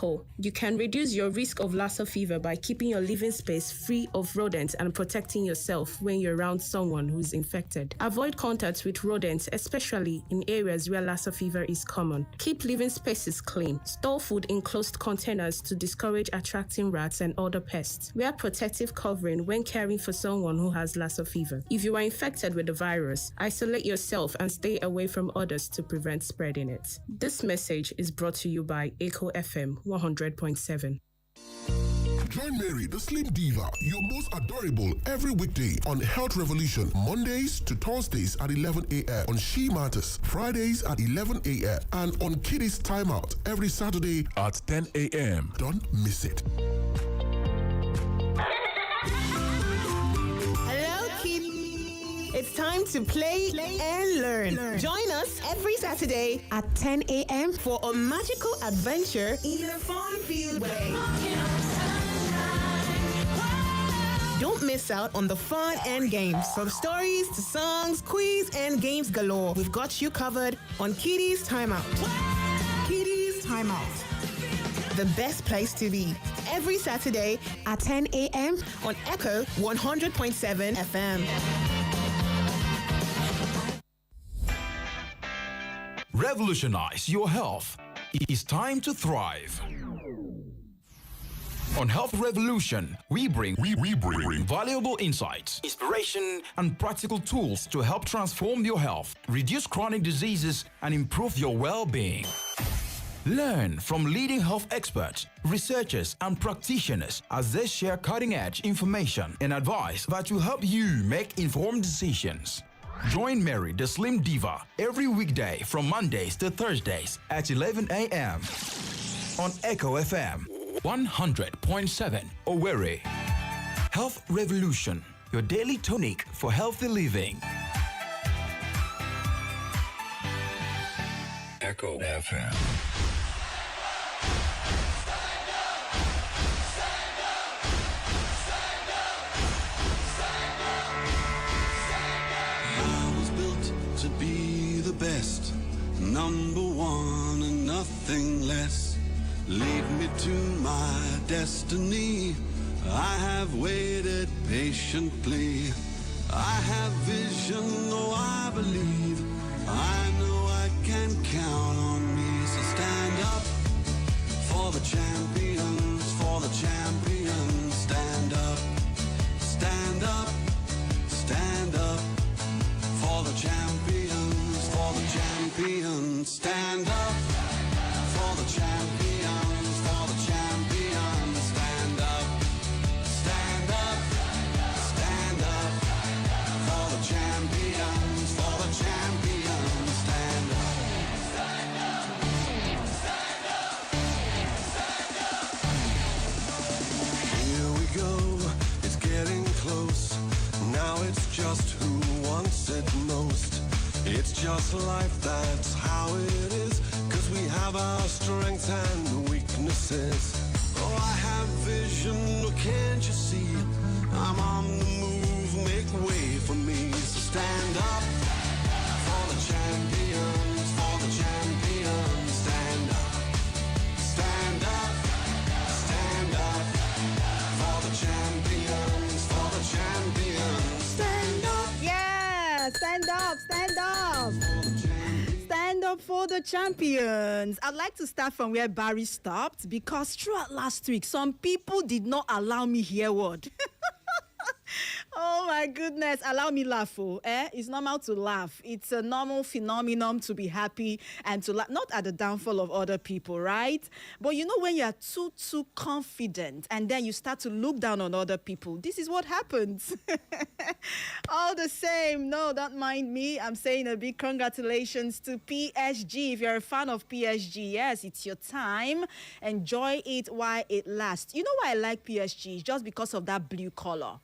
Echo, you can reduce your risk of Lassa fever by keeping your living space free of rodents and protecting yourself when you're around someone who's infected. Avoid contact with rodents, especially in areas where Lassa fever is common. Keep living spaces clean. Store food in closed containers to discourage attracting rats and other pests. Wear protective covering when caring for someone who has Lassa fever. If you are infected with the virus, isolate yourself and stay away from others to prevent spreading it. This message is brought to you by Echo FM 100.7. Join Mary, the Slim Diva, your most adorable every weekday on Health Revolution, Mondays to Thursdays at 11 a.m. on She Matters, Fridays at 11 a.m. and on Kiddies Timeout every Saturday at 10 a.m. Don't miss it. Hello, kids. It's time to play and learn. Join us every Saturday at 10 a.m. for a magical adventure in a fun-filled way. Don't miss out on the fun and games. From stories to songs, quiz, and games galore. We've got you covered on Kiddies Timeout. Kiddies Timeout. The best place to be. Every Saturday at 10 a.m. on Echo 100.7 FM. Revolutionize your health. It is time to thrive. On Health Revolution, we bring valuable insights, inspiration, and practical tools to help transform your health, reduce chronic diseases, and improve your well-being. Learn from leading health experts, researchers, and practitioners as they share cutting-edge information and advice that will help you make informed decisions. Join Mary, the Slim Diva, every weekday from Mondays to Thursdays at 11 a.m. on Echo FM 100.7 Owerri. Health Revolution, your daily tonic for healthy living. Echo FM. To be the best, number one and nothing less. Lead me to my destiny. I have waited patiently. I have vision, though I believe. I know I can count on me. So stand up for the champions, for the champions. Stand up, stand up, stand up. For the champions, for the champions, stand up. For the champions, for the champions, stand up. Stand up, stand up. For the champions, for the champions, stand up. Stand up, stand up, stand up. Here we go, it's getting close. Now it's just who wants it most. It's just life, that's how it is. 'Cause we have our strengths and weaknesses. Oh, I have vision, oh, can't you see? I'm on the move, make way for me. So stand up for the champions, for the champions. Stand up, stand up, stand up. For the champions, for the champions. Stand up. Yeah, stand up, stand up. Stand up for the champions. I'd like to start from where Barry stopped because throughout last week, some people did not allow me hear word. Oh my goodness, allow me laugh. It's normal to laugh. It's a normal phenomenon to be happy and to laugh, not at the downfall of other people, right? But you know, when you are too confident and then you start to look down on other people, this is what happens. All the same, no, don't mind me. I'm saying a big congratulations to PSG. If you're a fan of PSG, yes, it's your time. Enjoy it while it lasts. You know why I like PSG? Just because of that blue color.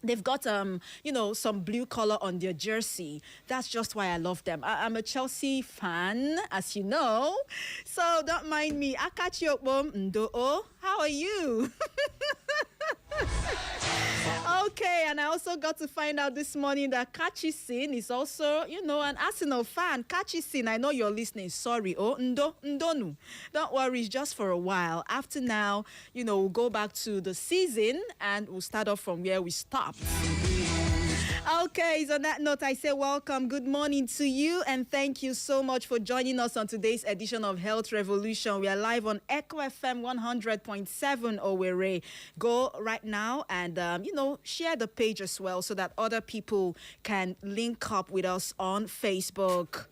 They've got, some blue color on their jersey. That's just why I love them. I'm a Chelsea fan, as you know. So don't mind me. Akachi Okbom Ndoo. How are you? Okay, and I also got to find out this morning that Kachisin is also, an Arsenal fan. Kachisin, I know you're listening. Sorry. Oh, Ndonu. Don't worry, it's just for a while. After now, we'll go back to the season and we'll start off from where we stopped. Okay, so on that note, I say welcome, good morning to you, and thank you so much for joining us on today's edition of Health Revolution. We are live on Echo FM 100.7 Owerri. Go right now and, share the page as well so that other people can link up with us on Facebook.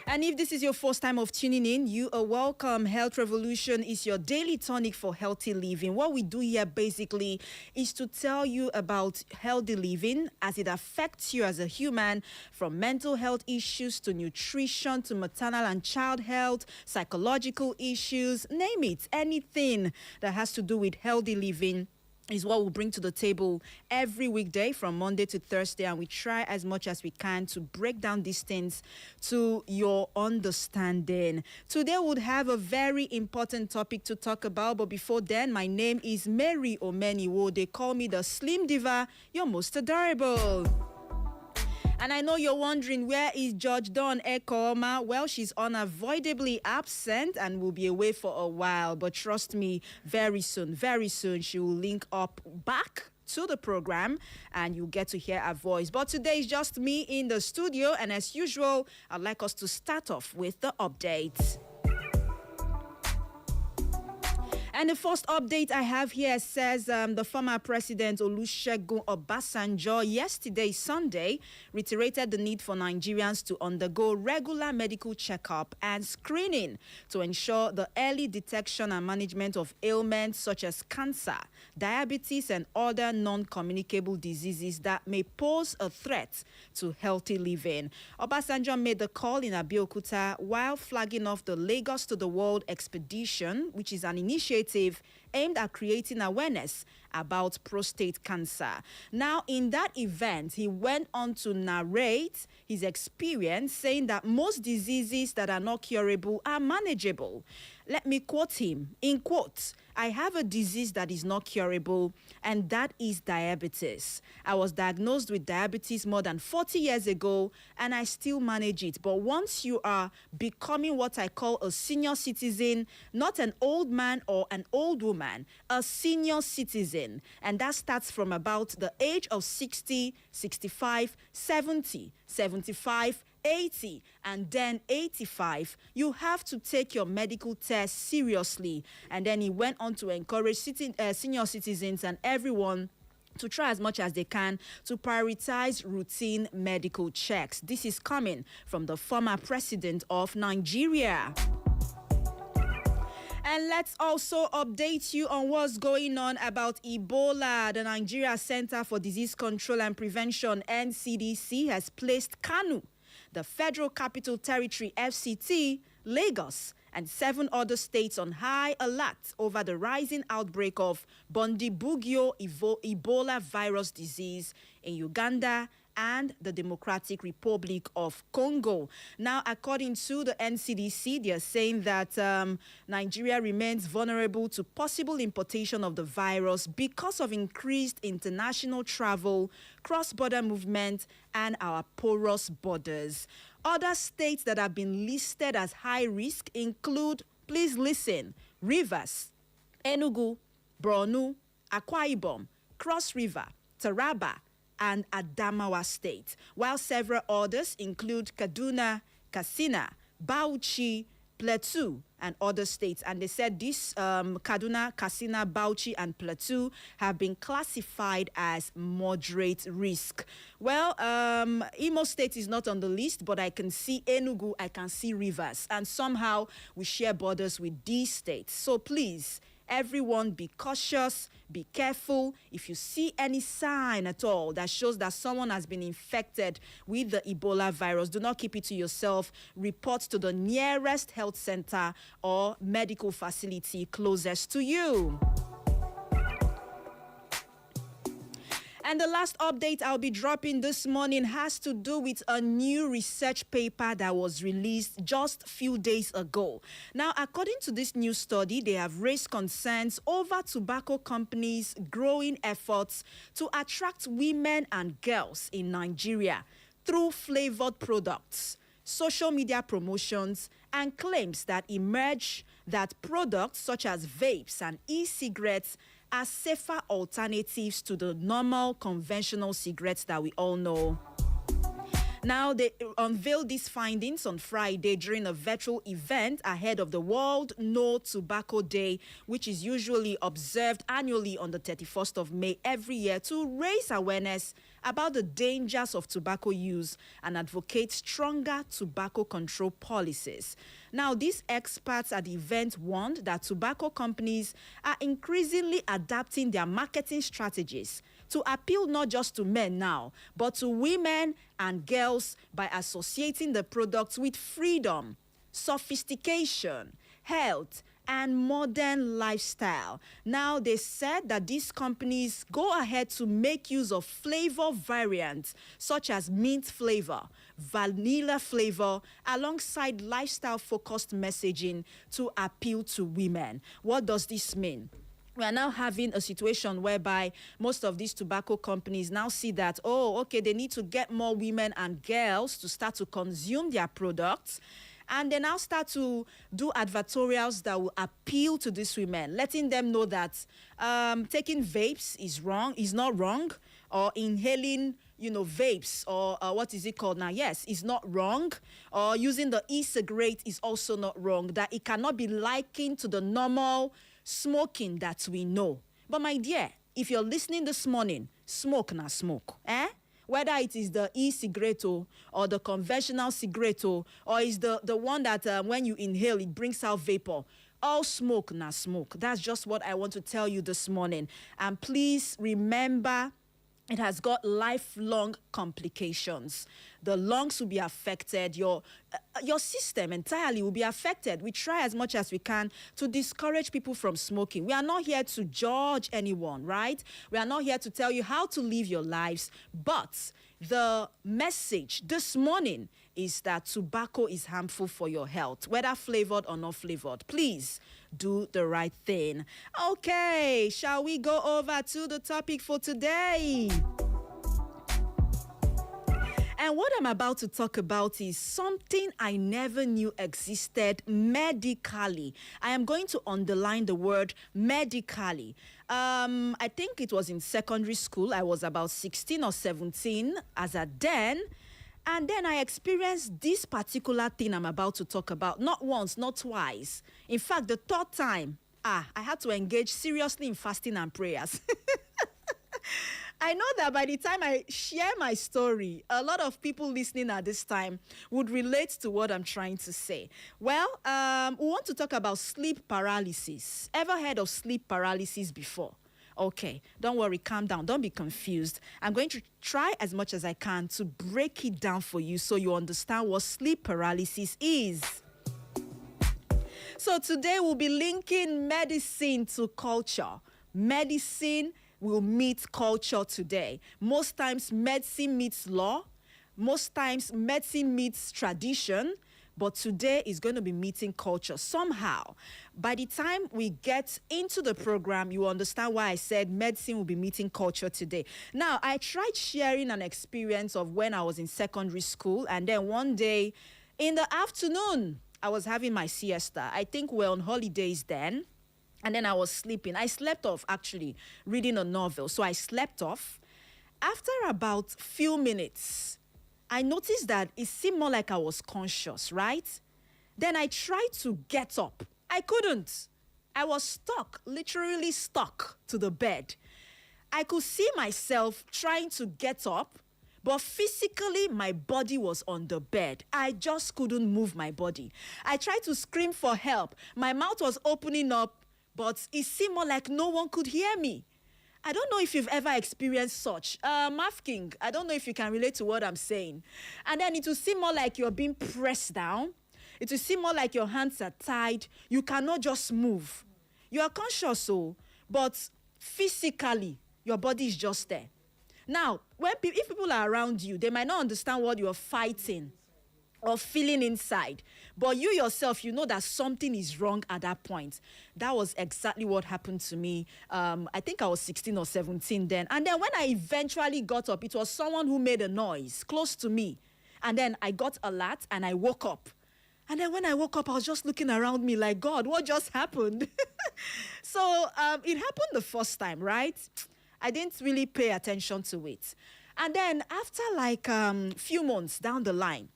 And if this is your first time of tuning in, you are welcome. Health Revolution is your daily tonic for healthy living. What we do here basically is to tell you about healthy living as it affects you as a human, from mental health issues to nutrition to maternal and child health, psychological issues, name it, anything that has to do with healthy living is what we'll bring to the table every weekday from Monday to Thursday, and we try as much as we can to break down these things to your understanding. Today we'll have a very important topic to talk about, but before then, my name is Mary Omeniwo. They call me the Slim Diva, your most adorable. And I know you're wondering, where is Judge Dawn Ekoma? Well, she's unavoidably absent and will be away for a while. But trust me, very soon, she will link up back to the program and you'll get to hear her voice. But today is just me in the studio. And as usual, I'd like us to start off with the updates. And the first update I have here says the former president Olusegun Obasanjo yesterday, Sunday, reiterated the need for Nigerians to undergo regular medical checkup and screening to ensure the early detection and management of ailments such as cancer, diabetes, and other non-communicable diseases that may pose a threat to healthy living. Obasanjo made the call in Abeokuta while flagging off the Lagos to the World expedition, which is an initiative aimed at creating awareness about prostate cancer. Now, in that event, he went on to narrate his experience, saying that most diseases that are not curable are manageable. Let me quote him, in quotes, "I have a disease that is not curable, and that is diabetes. I was diagnosed with diabetes more than 40 years ago, and I still manage it. But once you are becoming what I call a senior citizen, not an old man or an old woman, a senior citizen, and that starts from about the age of 60, 65, 70, 75, 80, and then 85, you have to take your medical test seriously." And then he went on to encourage senior citizens and everyone to try as much as they can to prioritize routine medical checks. This is coming from the former president of Nigeria. And let's also update you on what's going on about Ebola. The Nigeria Center for Disease Control and Prevention, NCDC, has placed Kanu, the Federal Capital Territory, FCT, Lagos, and 7 other states on high alert over the rising outbreak of Bundibugyo Ebola virus disease in Uganda and the Democratic Republic of Congo. Now, according to the NCDC, they are saying that Nigeria remains vulnerable to possible importation of the virus because of increased international travel, cross-border movement, and our porous borders. Other states that have been listed as high risk include, please listen, Rivers, Enugu, Borno, Akwa Ibom, Cross River, Taraba, and Adamawa State, while several others include Kaduna, Katsina, Bauchi, Plateau, and other states. And they said this Kaduna, Katsina, Bauchi, and Plateau have been classified as moderate risk. Well, Imo State is not on the list, but I can see Enugu, I can see Rivers, and somehow we share borders with these states. So please, everyone, be cautious, be careful. If you see any sign at all that shows that someone has been infected with the Ebola virus, do not keep it to yourself. Report to the nearest health center or medical facility closest to you. And the last update I'll be dropping this morning has to do with a new research paper that was released just a few days ago. Now, according to this new study, they have raised concerns over tobacco companies' growing efforts to attract women and girls in Nigeria through flavored products, social media promotions, and claims that emerge that products such as vapes and e-cigarettes are safer alternatives to the normal conventional cigarettes that we all know. Now, they unveiled these findings on Friday during a virtual event ahead of the World No Tobacco Day, which is usually observed annually on the 31st of May every year to raise awareness about the dangers of tobacco use and advocate stronger tobacco control policies. Now, these experts at the event warned that tobacco companies are increasingly adapting their marketing strategies to appeal not just to men now, but to women and girls by associating the products with freedom, sophistication, health, and modern lifestyle. Now, they said that these companies go ahead to make use of flavor variants such as mint flavor, vanilla flavor, alongside lifestyle-focused messaging to appeal to women. What does this mean? We are now having a situation whereby most of these tobacco companies now see that, oh, okay, they need to get more women and girls to start to consume their products. And they now start to do advertorials that will appeal to these women, letting them know that taking vapes is not wrong, or inhaling, vapes, or what is it called now? Yes, is not wrong. Or using the e-cigarette is also not wrong, that it cannot be likened to the normal smoking that we know. But my dear, if you're listening this morning, smoke na smoke, whether it is the e-cigarette or the conventional cigarette or is the one that when you inhale, it brings out vapor. All smoke na smoke. That's just what I want to tell you this morning. And please remember, it has got lifelong complications. The lungs will be affected. Your system entirely will be affected. We try as much as we can to discourage people from smoking. We are not here to judge anyone, right? We are not here to tell you how to live your lives. But the message this morning is that tobacco is harmful for your health, whether flavored or not flavored. Please do the right thing. Okay, shall we go over to the topic for today? And what I'm about to talk about is something I never knew existed medically. I am going to underline the word medically. I think it was in secondary school. I was about 16 or 17 as a then. And then I experienced this particular thing I'm about to talk about. Not once, not twice. In fact, the third time, I had to engage seriously in fasting and prayers. I know that by the time I share my story, a lot of people listening at this time would relate to what I'm trying to say. Well, we want to talk about sleep paralysis. Ever heard of sleep paralysis before? Okay, don't worry, calm down, don't be confused. I'm going to try as much as I can to break it down for you so you understand what sleep paralysis is. So today we'll be linking medicine to culture. Medicine will meet culture today. Most times medicine meets law. Most times medicine meets tradition. But today is going to be meeting culture somehow. By the time we get into the program, you understand why I said medicine will be meeting culture today. Now, I tried sharing an experience of when I was in secondary school, and then one day in the afternoon, I was having my siesta. I think we're on holidays then, and then I was sleeping. I slept off, actually, reading a novel. So I slept off. After about few minutes, I noticed that it seemed more like I was conscious, right? Then I tried to get up. I couldn't. I was stuck, literally stuck to the bed. I could see myself trying to get up, but physically my body was on the bed. I just couldn't move my body. I tried to scream for help. My mouth was opening up, but it seemed more like no one could hear me. I don't know if you've ever experienced such. Math King, I don't know if you can relate to what I'm saying. And then it will seem more like you're being pressed down. It will seem more like your hands are tied. You cannot just move. You are conscious, but physically, your body is just there. Now, if people are around you, they might not understand what you're fighting or feeling inside, but you yourself, you know that something is wrong at that point. That was exactly what happened to me. I think I was 16 or 17 then. And then when I eventually got up, it was someone who made a noise close to me. And then I got alert and I woke up. And then when I woke up, I was just looking around me like, God, what just happened? So it happened the first time, right? I didn't really pay attention to it. And then after like few months down the line,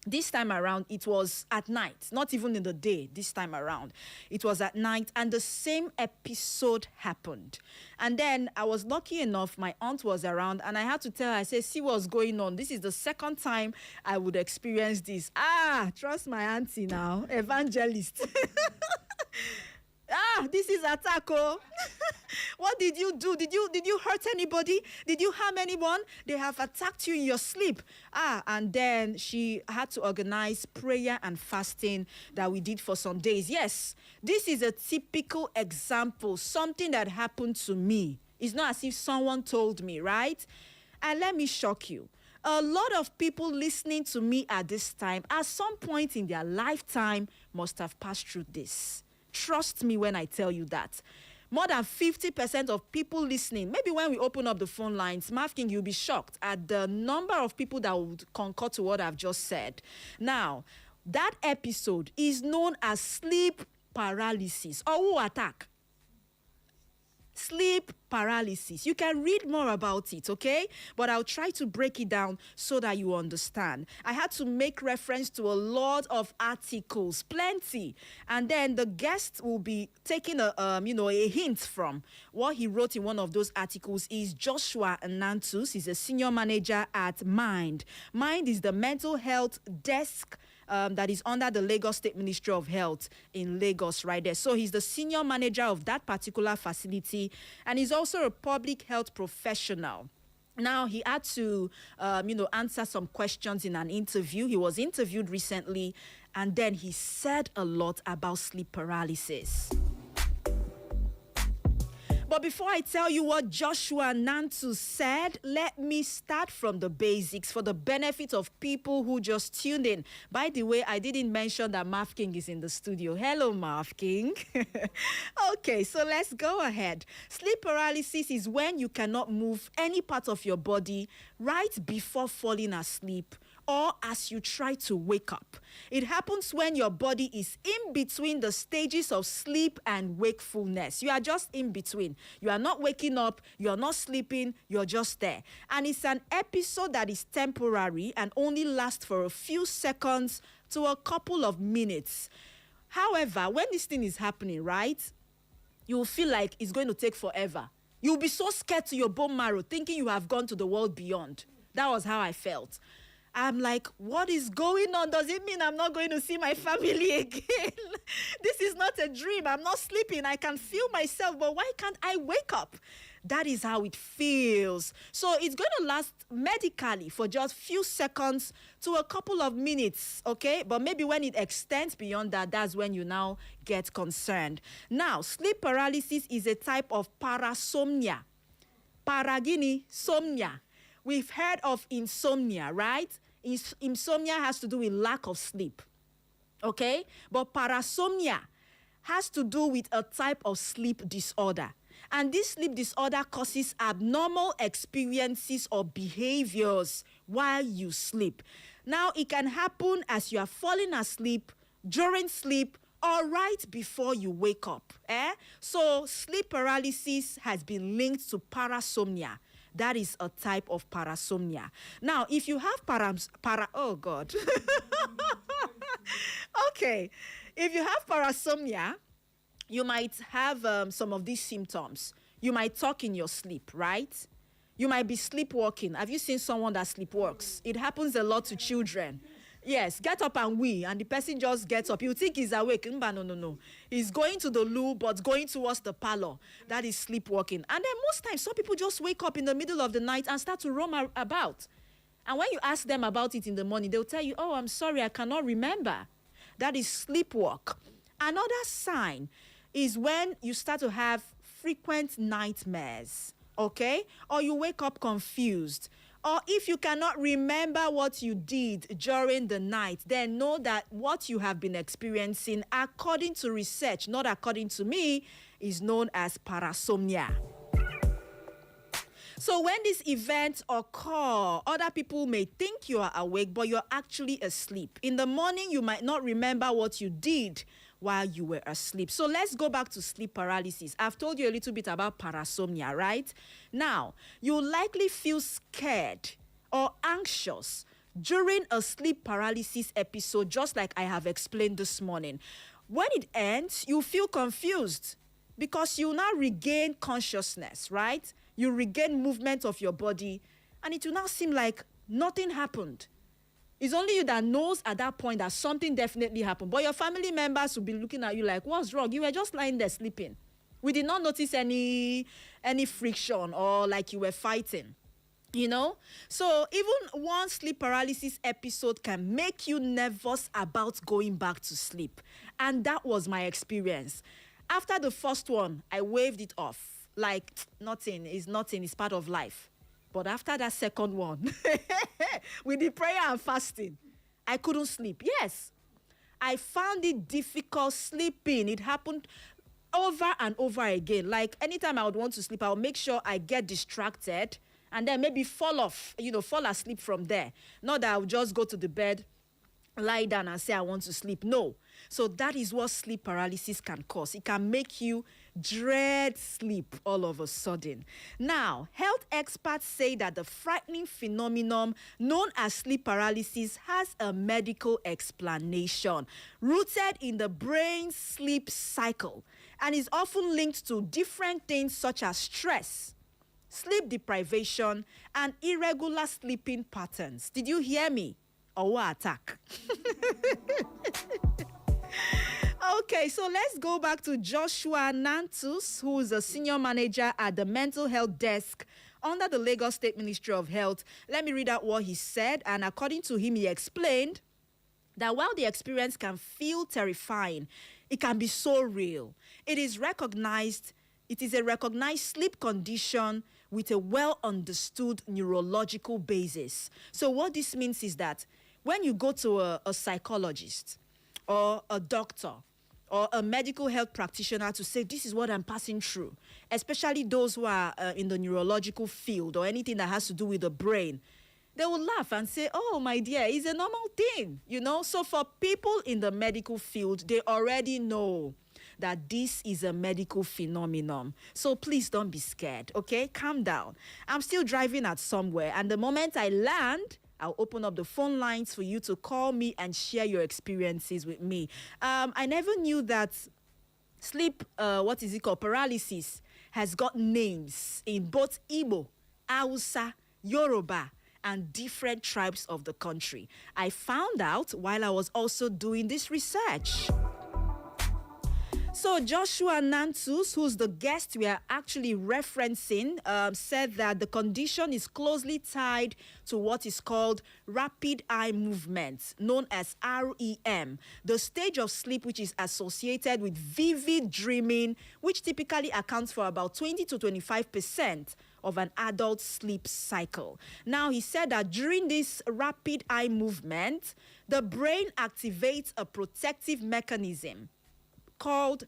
this time around, it was at night, not even in the day this time around. It was at night, and the same episode happened. And then I was lucky enough, my aunt was around, and I had to tell her, I said, see what's going on. This is the second time I would experience this. Trust my auntie now, evangelist. This is attack. What did you do? Did you hurt anybody? Did you harm anyone? They have attacked you in your sleep. And then she had to organize prayer and fasting that we did for some days. Yes, this is a typical example, something that happened to me. It's not as if someone told me, right? And let me shock you. A lot of people listening to me at this time, at some point in their lifetime, must have passed through this. Trust me when I tell you that. More than 50% of people listening, maybe when we open up the phone lines, Marv King, you'll be shocked at the number of people that would concur to what I've just said. Now, that episode is known as sleep paralysis or who attack. Sleep paralysis. You can read more about it, okay? But I'll try to break it down so that you understand. I had to make reference to a lot of articles, plenty. And then the guest will be taking a hint from what he wrote in one of those articles. Is Joshua Nantus. He's a senior manager at Mind. Mind is the mental health desk that is under the Lagos State Ministry of Health in Lagos right there. So he's the senior manager of that particular facility, and he's also a public health professional. Now, he had to, answer some questions in an interview. He was interviewed recently, and then he said a lot about sleep paralysis. But before I tell you what Joshua Nantu said, let me start from the basics for the benefit of people who just tuned in. By the way, I didn't mention that Marv King is in the studio. Hello, Marv King. Okay, so let's go ahead. Sleep paralysis is when you cannot move any part of your body right before falling asleep or as you try to wake up. It happens when your body is in between the stages of sleep and wakefulness. You are just in between. You are not waking up, you are not sleeping, you're just there. And it's an episode that is temporary and only lasts for a few seconds to a couple of minutes. However, when this thing is happening, right, you'll feel like it's going to take forever. You'll be so scared to your bone marrow, thinking you have gone to the world beyond. That was how I felt. I'm like, what is going on? Does it mean I'm not going to see my family again? This is not a dream. I'm not sleeping. I can feel myself, but why can't I wake up? That is how it feels. So it's going to last medically for just few seconds to a couple of minutes, okay? But maybe when it extends beyond that, that's when you now get concerned. Now, sleep paralysis is a type of parasomnia. Somnia. We've heard of insomnia, right? Insomnia has to do with lack of sleep, okay? But parasomnia has to do with a type of sleep disorder. And this sleep disorder causes abnormal experiences or behaviors while you sleep. Now, it can happen as you are falling asleep, during sleep, or right before you wake up. So sleep paralysis has been linked to parasomnia. That is a type of parasomnia. Now, if you have okay. If you have parasomnia, you might have some of these symptoms. You might talk in your sleep, right? You might be sleepwalking. Have you seen someone that sleepwalks? It happens a lot to children. Yes, get up and wee, and the person just gets up. You think he's awake. No. He's going to the loo, but going towards the parlor. That is sleepwalking. And then most times, some people just wake up in the middle of the night and start to roam about. And when you ask them about it in the morning, they'll tell you, oh, I'm sorry, I cannot remember. That is sleepwalk. Another sign is when you start to have frequent nightmares okay? Or you wake up confused. Or if you cannot remember what you did during the night, then know that what you have been experiencing, according to research, not according to me, is known as parasomnia. So when these events occur, other people may think you are awake, but you're actually asleep. In the morning, you might not remember what you did while you were asleep. So let's go back to sleep paralysis. I've told you a little bit about parasomnia, right? Now, you'll likely feel scared or anxious during a sleep paralysis episode, just like I have explained this morning. When it ends, you feel confused because you now regain consciousness, right? You regain movement of your body, and it will now seem like nothing happened. It's only you that knows at that point that something definitely happened. But your family members will be looking at you like, what's wrong? You were just lying there sleeping. We did not notice any friction or like you were fighting. You know? So even one sleep paralysis episode can make you nervous about going back to sleep. And that was my experience. After the first one, I waved it off. Like, nothing, it's part of life. But after that second one, with the prayer and fasting, I couldn't sleep. Yes, I found it difficult sleeping. It happened over and over again. Like, anytime I would want to sleep, I'll make sure I get distracted and then maybe fall asleep from there. Not that I'll just go to the bed, lie down and say I want to sleep. No. So that is what sleep paralysis can cause. It can make you dread sleep all of a sudden. Now, health experts say that the frightening phenomenon known as sleep paralysis has a medical explanation rooted in the brain's sleep cycle and is often linked to different things such as stress, sleep deprivation, and irregular sleeping patterns. Did you hear me? Or what attack? Okay, so let's go back to Joshua Nantus, who is a senior manager at the mental health desk under the Lagos State Ministry of Health. Let me read out what he said. And according to him, he explained that while the experience can feel terrifying, it can be so real. It is a recognized sleep condition with a well-understood neurological basis. So what this means is that when you go to a psychologist or a doctor or a medical health practitioner to say, this is what I'm passing through, especially those who are in the neurological field or anything that has to do with the brain, they will laugh and say, oh, my dear, it's a normal thing, you know? So for people in the medical field, they already know that this is a medical phenomenon. So please don't be scared, okay? Calm down. I'm still driving at somewhere, and the moment I land, I'll open up the phone lines for you to call me and share your experiences with me. I never knew that sleep, paralysis has got names in both Igbo, Hausa, Yoruba, and different tribes of the country. I found out while I was also doing this research. So Joshua Nantus, who's the guest we are actually referencing, said that the condition is closely tied to what is called rapid eye movement, known as REM, the stage of sleep which is associated with vivid dreaming, which typically accounts for about 20 to 25% of an adult sleep cycle. Now, he said that during this rapid eye movement, the brain activates a protective mechanism called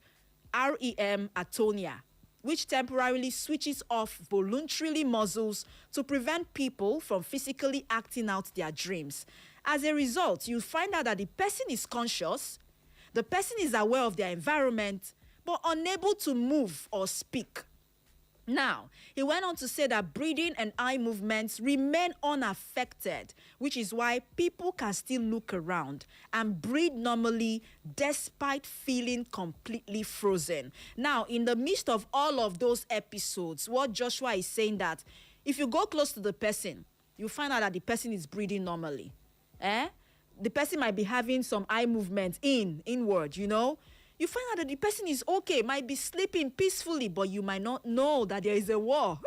REM atonia, which temporarily switches off voluntarily muscles to prevent people from physically acting out their dreams. As a result, you find out that the person is conscious, the person is aware of their environment, but unable to move or speak. Now, he went on to say that breathing and eye movements remain unaffected, which is why people can still look around and breathe normally despite feeling completely frozen. Now, in the midst of all of those episodes, what Joshua is saying that if you go close to the person, you find out that the person is breathing normally. The person might be having some eye movement inward, you know. You find out that the person is okay, might be sleeping peacefully, but you might not know that there is a war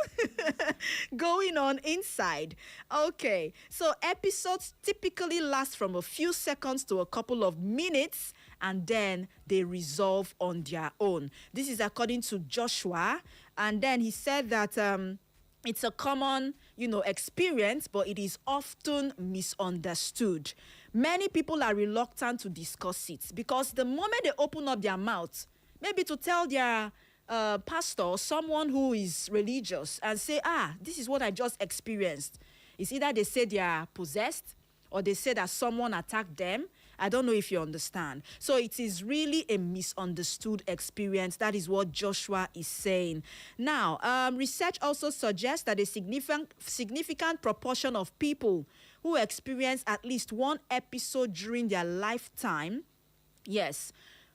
going on inside. Okay, so episodes typically last from a few seconds to a couple of minutes, and then they resolve on their own. This is according to Joshua. And then he said that It's a common, experience, but it is often misunderstood. Many people are reluctant to discuss it because the moment they open up their mouth, maybe to tell their pastor or someone who is religious and say, this is what I just experienced. It's either they say they are possessed or they say that someone attacked them. I don't know if you understand. So it is really a misunderstood experience. That is what Joshua is saying. Now, research also suggests that a significant proportion of people who experience at least one episode during their lifetime, yes,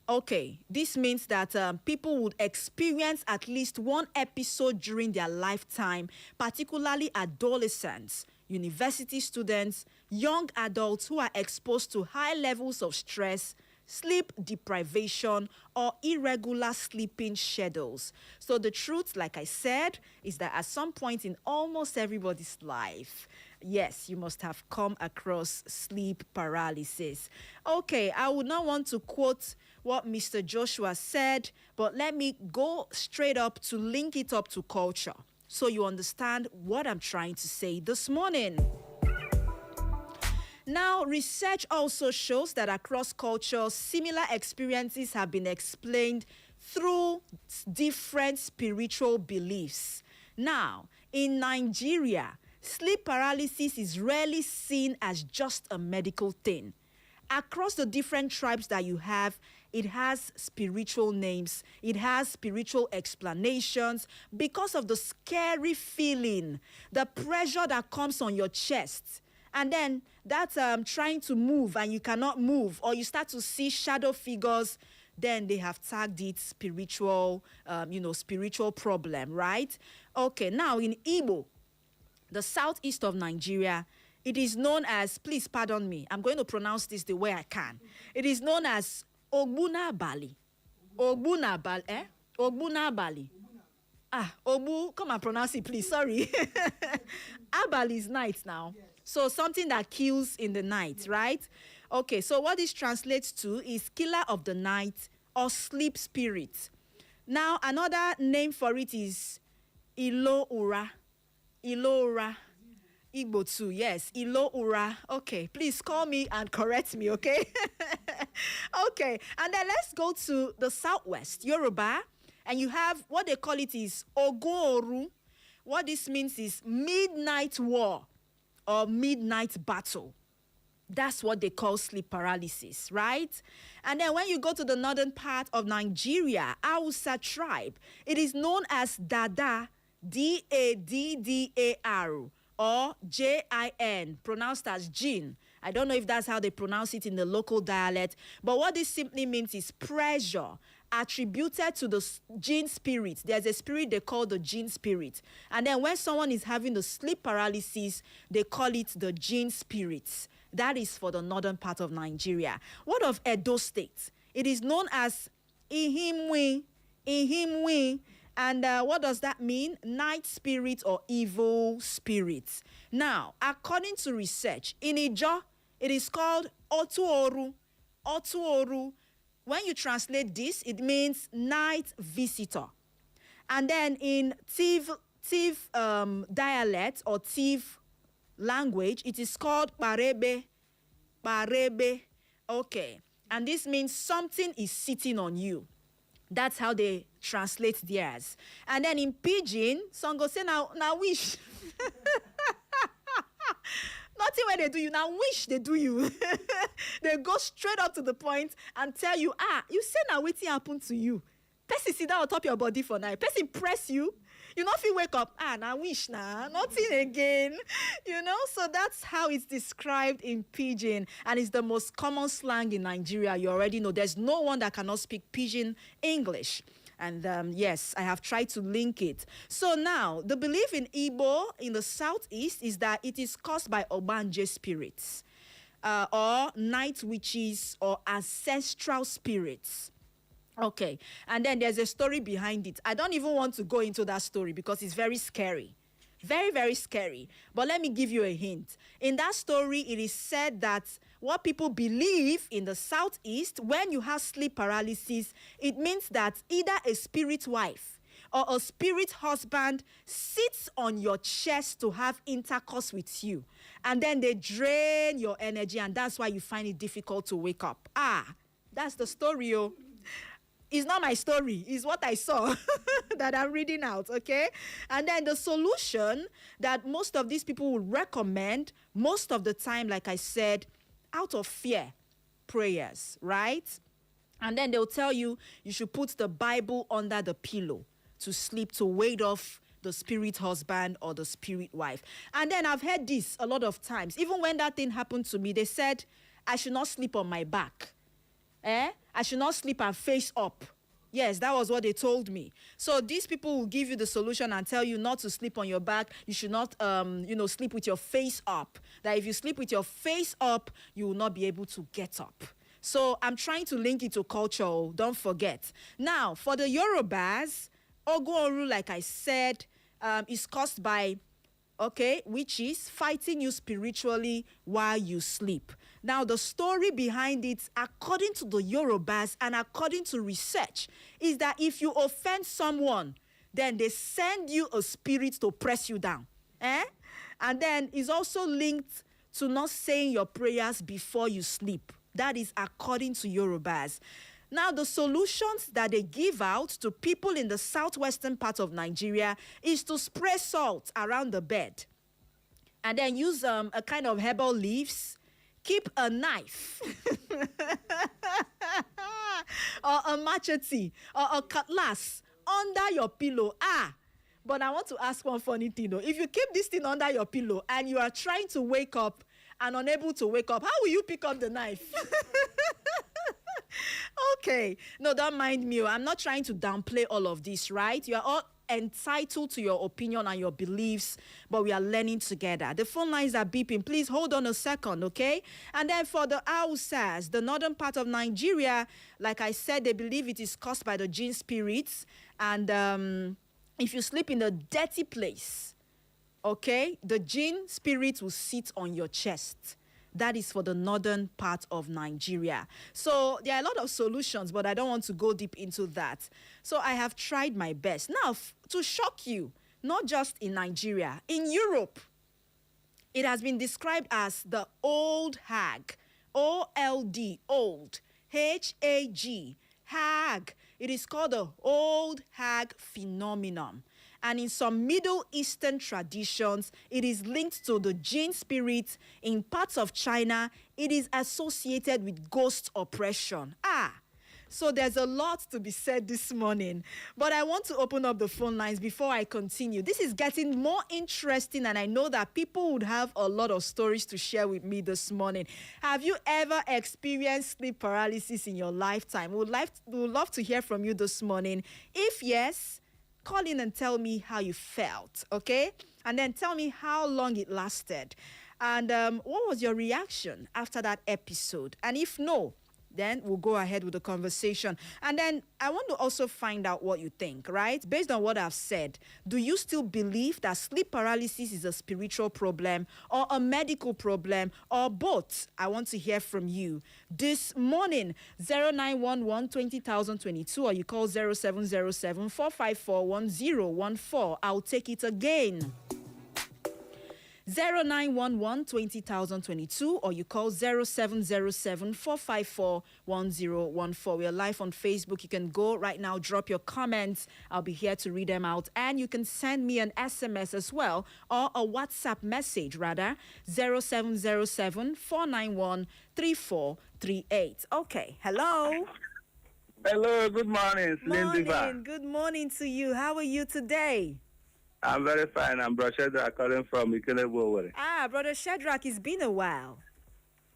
okay, this means that people would experience at least one episode during their lifetime, particularly adolescents, university students, young adults who are exposed to high levels of stress, sleep deprivation, or irregular sleeping schedules. So the truth, like I said, is that at some point in almost everybody's life, yes, you must have come across sleep paralysis. Okay, I would not want to quote what Mr. Joshua said, but let me go straight up to link it up to culture so you understand what I'm trying to say this morning. Now, research also shows that across cultures, similar experiences have been explained through different spiritual beliefs. Now, in Nigeria, sleep paralysis is rarely seen as just a medical thing. Across the different tribes that you have, it has spiritual names. It has spiritual explanations because of the scary feeling, the pressure that comes on your chest. And then that's trying to move and you cannot move, or you start to see shadow figures, then they have tagged it spiritual, spiritual problem, right? Okay, now in Igbo, the southeast of Nigeria, it is known as, please pardon me, I'm going to pronounce this the way I can. It is known as Ogbunabali. Ogbunabali, eh? Ogbunabali. Obu, come and pronounce it, please. Sorry. Abali is night now. So something that kills in the night, right? Okay, so what this translates to is killer of the night or sleep spirit. Now, another name for it is Ilo Ura. Ilo Ura. Igbo too, yes, Ilo Ura. Okay, please call me and correct me, okay? Okay, and then let's go to the southwest, Yoruba, and you have what they call it is Ogoru. What this means is midnight war or midnight battle. That's what they call sleep paralysis, right? And then when you go to the northern part of Nigeria, Hausa tribe, it is known as Dada, Daddar, or Jin, pronounced as Jin. I don't know if that's how they pronounce it in the local dialect, but what this simply means is pressure attributed to the jinn spirit. There's a spirit they call the jinn spirit. And then when someone is having the sleep paralysis, they call it the jinn spirits. That is for the northern part of Nigeria. What of Edo State? It is known as Ihimwi. And what does that mean? Night spirit or evil spirits. Now, according to research, in Ijo, it is called Otuoru. Otuoru. When you translate this, it means night visitor. And then in Tiv dialect or Tiv language, it is called Parebe. Parebe. Okay. And this means something is sitting on you. That's how they translate theirs. And then in Pidgin, some go say, now wish. Nothing when they do you, now wish they do you. They go straight up to the point and tell you, you say now waiting happen to you. Person sit down on top your body for night. Person press you. You not feel wake up, now wish now, nothing again. So that's how it's described in Pidgin. And it's the most common slang in Nigeria. You already know there's no one that cannot speak Pidgin English. And yes, I have tried to link it. So now, the belief in Igbo in the southeast is that it is caused by Obanje spirits, or night witches, or ancestral spirits. Okay, and then there's a story behind it. I don't even want to go into that story because it's very scary. Very, very scary. But let me give you a hint. In that story, it is said that what people believe in the southeast, when you have sleep paralysis, it means that either a spirit wife or a spirit husband sits on your chest to have intercourse with you, and then they drain your energy, and that's why you find it difficult to wake up. That's the story, oh. It's not my story. It's what I saw that I'm reading out, okay? And then the solution that most of these people would recommend, most of the time, like I said, out of fear, prayers, right? And then they'll tell you should put the Bible under the pillow to sleep, to ward off the spirit husband or the spirit wife. And then I've heard this a lot of times. Even when that thing happened to me, they said I should not sleep on my back. I should not sleep and face up. Yes, that was what they told me. So these people will give you the solution and tell you not to sleep on your back. You should not, sleep with your face up. That if you sleep with your face up, you will not be able to get up. So I'm trying to link it to culture. Don't forget. Now, for the Yorubas, Ogun, like I said, is caused by witches fighting you spiritually while you sleep. Now, the story behind it, according to the Yorubas and according to research, is that if you offend someone, then they send you a spirit to press you down. And then it's also linked to not saying your prayers before you sleep. That is according to Yorubas. Now, the solutions that they give out to people in the southwestern part of Nigeria is to spray salt around the bed and then use a kind of herbal leaves. Keep a knife or a machete or a cutlass under your pillow. But I want to ask one funny thing though. If you keep this thing under your pillow and you are trying to wake up and unable to wake up, how will you pick up the knife? Okay. No, don't mind me. I'm not trying to downplay all of this, right? You are all entitled to your opinion and your beliefs, but we are learning together. The phone lines are beeping. Please hold on a second, okay? And then for the Hausas, the northern part of Nigeria, like I said, they believe it is caused by the jinn spirits. And if you sleep in a dirty place, okay, the jinn spirit will sit on your chest. That is for the northern part of Nigeria. So there are a lot of solutions, but I don't want to go deep into that. So I have tried my best. Now, to shock you, not just in Nigeria, in Europe, it has been described as the old hag. O-L-D, old. H-A-G, hag. It is called the old hag phenomenon. And in some Middle Eastern traditions, it is linked to the jinn spirit. In parts of China, it is associated with ghost oppression. So there's a lot to be said this morning. But I want to open up the phone lines before I continue. This is getting more interesting, and I know that people would have a lot of stories to share with me this morning. Have you ever experienced sleep paralysis in your lifetime? We would love to hear from you this morning. If yes, call in and tell me how you felt, okay? And then tell me how long it lasted. And what was your reaction after that episode? And if no, then we'll go ahead with the conversation. And then I want to also find out what you think, right? Based on what I've said, do you still believe that sleep paralysis is a spiritual problem or a medical problem or both? I want to hear from you this morning. 0911 20022, or you call 0707 454 1014. I'll take it again. 0911 20022, or you call 0707 454 1014. We are live on Facebook. You can go right now, drop your comments. I'll be here to read them out. And you can send me an SMS as well, or a WhatsApp message rather, 0707 491 3438. Okay, hello. Hello, good morning. Morning. Good morning to you. How are you today? I'm very fine. I'm Brother Shadrach calling from Ikelebo. Brother Shadrach, it's been a while.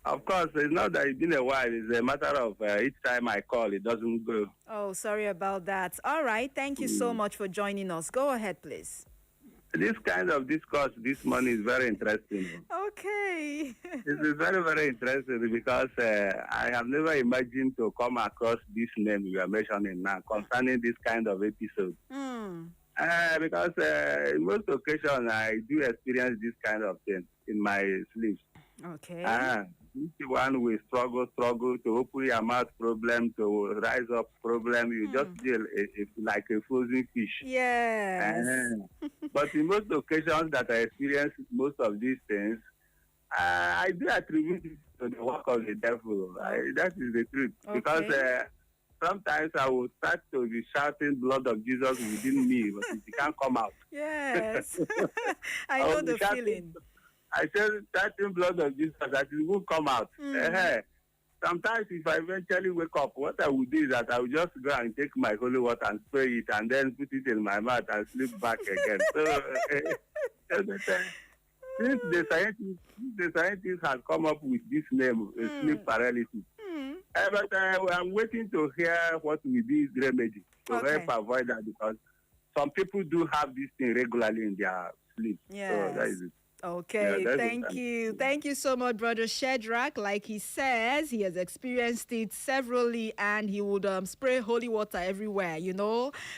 Of course, it's not that it's been a while. It's a matter of each time I call, it doesn't go. Oh, sorry about that. All right. Thank you so much for joining us. Go ahead, please. This kind of discourse this morning is very interesting. Okay. It is very, very interesting because I have never imagined to come across this name you are mentioning now concerning this kind of episode. Because in most occasions I do experience this kind of thing in my sleep. Okay. each one will struggle to open your mouth problem, to rise up problem. You just feel like a frozen fish. Yes. But in most occasions that I experience most of these things, I do attribute it to the work of the devil. That is the truth. Okay. Because sometimes I will start to be shouting blood of Jesus within me, but it can't come out. Yes. I know the feeling. I said, shouting blood of Jesus, that it will come out. Sometimes if I eventually wake up, what I will do is that I will just go and take my holy water and spray it and then put it in my mouth and sleep back again. So, since the scientists have come up with this name, sleep paralysis, but I'm waiting to hear what will be the remedy to help avoid that, because some people do have this thing regularly in their sleep. Yes. So that is it. Okay, thank you. Thank you so much, Brother Shadrach. Like he says, he has experienced it severally, and he would spray holy water everywhere,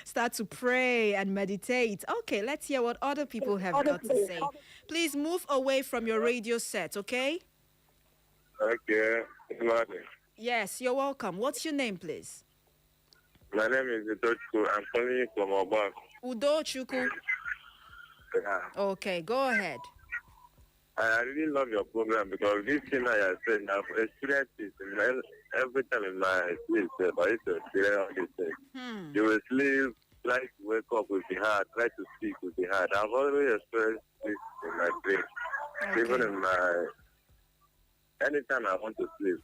start to pray and meditate. Okay, let's hear what other people have got to say. Please move away from your radio set, okay? Okay, good morning. Yes, you're welcome. What's your name, please? My name is Udochukwu. I'm calling you from Obak. Udochukwu. Yeah. Okay, go ahead. I really love your program because this thing I have said, I've experienced it every time in my sleep. I used to experience all these things. You will sleep, try to wake up with the heart, try to speak with the heart. I've always experienced this in my dreams. Okay. Even in anytime I want to sleep.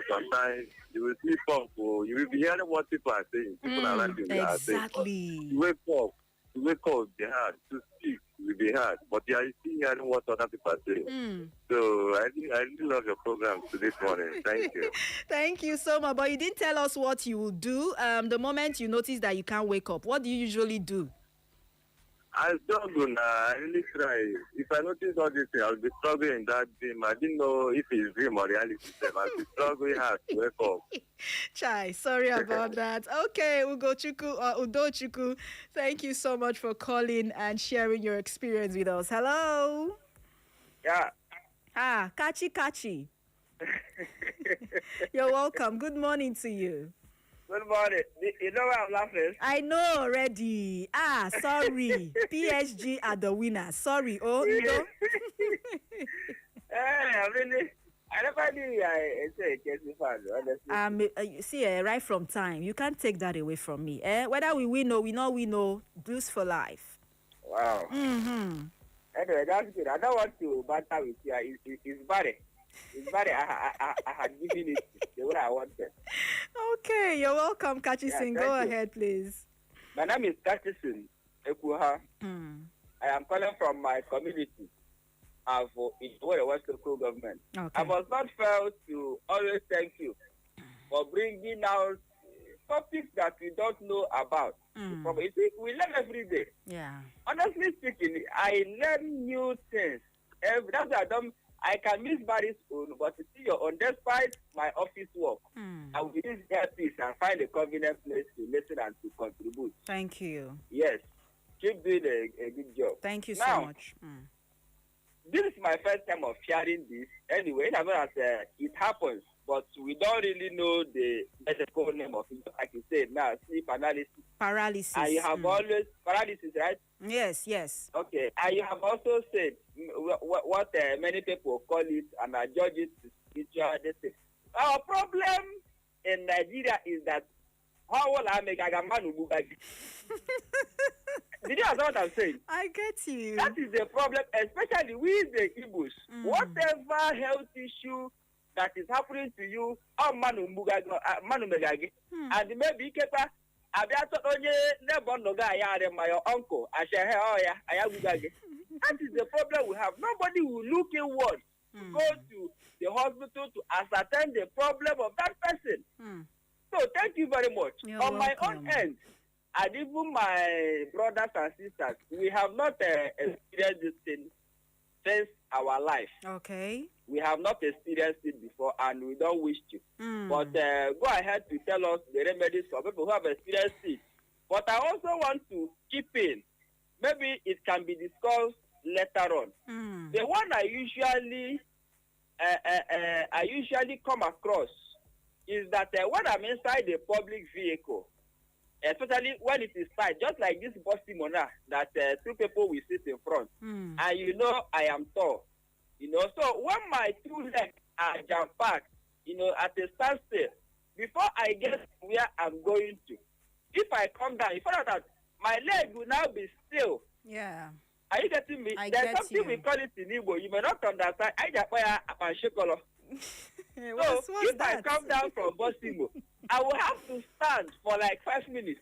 Sometimes you will sleep up, or you will be hearing what people are saying. People around you are saying. Exactly. You wake up with the heart, to speak with the heart, but you are still hearing what other people are saying. So I really love your program to this morning. Thank you. Thank you so much. But you didn't tell us what you will do the moment you notice that you can't wake up. What do you usually do? I struggle now. I really try. If I notice all this thing, I'll be struggling in that dream. I didn't know if it's dream or reality. I'll be struggling hard to wake up. Chai, sorry about that. Okay, Udochukwu, thank you so much for calling and sharing your experience with us. Hello. Yeah. Kachi. You're welcome. Good morning to you. Good morning. You know why I'm laughing? I know already. Sorry. PSG are the winners. Sorry. Oh, you know? I never knew I say a Chelsea fan, honestly. See, right from time, you can't take that away from me. Whether we win or we not win, Blues for life. Wow. Anyway, that's good. I don't want to banter with you. It's bad. It's bad. I had given it the way I wanted. Okay, you're welcome, Kachisin. Go ahead, please. My name is Kachisin Ekuha. I am calling from my community in the West Local Government. Okay. I must not fail to always thank you for bringing out topics that we don't know about. You see, we learn every day. Yeah. Honestly speaking, I learn new things. That's why I can miss Barry's own, but to see your own, despite my office work, I will use earpiece and find a convenient place to listen and to contribute. Thank you. Yes. Keep doing a good job. Thank you now, so much. This is my first time of hearing this. Anyway, it happens, but we don't really know the medical name of it. Like you said now, sleep analysis. Paralysis. And you have always, paralysis, right? Yes. Okay. And you have also said what many people call it, and I judge it to spiritual. Our problem in Nigeria is that how will I make a man who move back? Did you understand what I'm saying? I get you. That is the problem, especially with the Igbos. Whatever health issue that is happening to you, and maybe my uncle, that is the problem we have. Nobody will look inward to go to the hospital to ascertain the problem of that person. So thank you very much. You're On my welcome. own end, and even my brothers and sisters, we have not experienced this thing since our life. Okay. We have not experienced it before, and we don't wish to. But go ahead to tell us the remedies for people who have experienced it. But I also want to keep in, maybe it can be discussed later on. The one I usually I usually come across is that when I'm inside a public vehicle, especially when it is tight, just like this bus Simona, that two people will sit in front, and I am tall, so when my two legs are jam-packed, at a standstill, before I get where I'm going to, if I come down, you find out that my leg will now be still. Yeah. Are you getting me? There's something we call it in Igbo. You may not understand. I just so if I come down from Bosimo, I will have to stand for like 5 minutes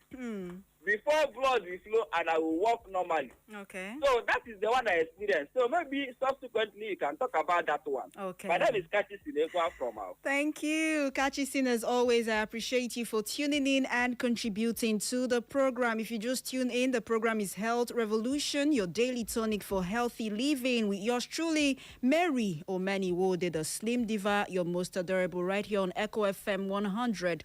before blood will flow, and I will walk normally. Okay. So that is the one I experienced. So maybe subsequently you can talk about that one. Okay. My name is Kachi Sinekwa from our. Thank you, Kachi. As always, I appreciate you for tuning in and contributing to the program. If you just tune in, the program is Health Revolution, your daily tonic for healthy living, with yours truly, Mary Omeniwode, the Slim Diva, your most adorable, right here on Echo FM 100.7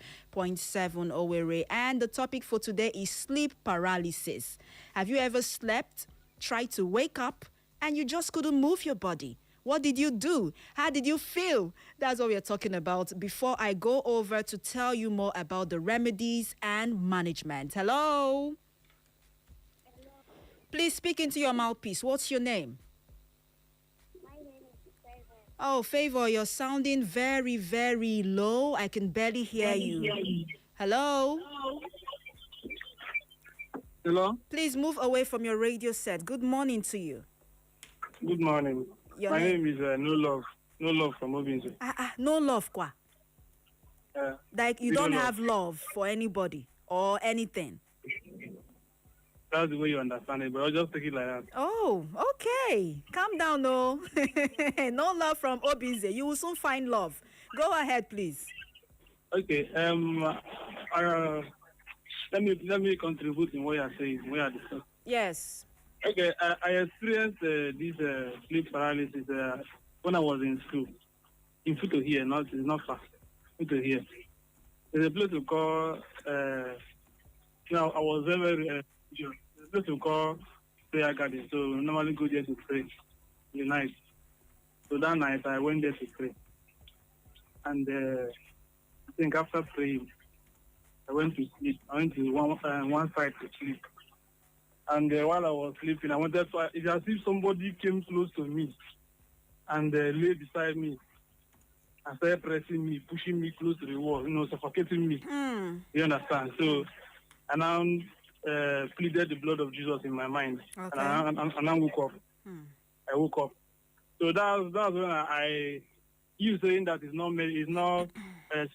Owerri. And the topic for today is sleep paralysis. Have you ever slept, tried to wake up, and you just couldn't move your body? What did you do? How did you feel? That's what we are talking about before I go over to tell you more about the remedies and management. Hello? Hello. Please speak into your mouthpiece. What's your name? My name is Favor. Oh, Favor, you're sounding very, very low. I can barely hear you. Hello? Hello? Please move away from your radio set. Good morning to you. Good morning. My name is No Love. No Love from Obinze. No love, kwa. Like you don't have love for anybody or anything. That's the way you understand it, but I'll just take it like that. Oh, okay. Calm down, no. No love from Obinze. You will soon find love. Go ahead, please. Okay. Let me contribute in what you are saying. What you are discussing. Yes. Okay. I experienced this sleep paralysis when I was in school. In Futo here, it's not far. Futo here. There's a place we call. I was very there's a place we call prayer garden. So we normally go there to pray in the night. So that night I went there to pray, and I think after praying, I went to sleep. I went to one side to sleep. And while I was sleeping, I wanted to, it's as if somebody came close to me and lay beside me and started pressing me, pushing me close to the wall, suffocating me. You understand? So I now pleaded the blood of Jesus in my mind. Okay. And I woke up. I woke up. So that's when you saying that it's not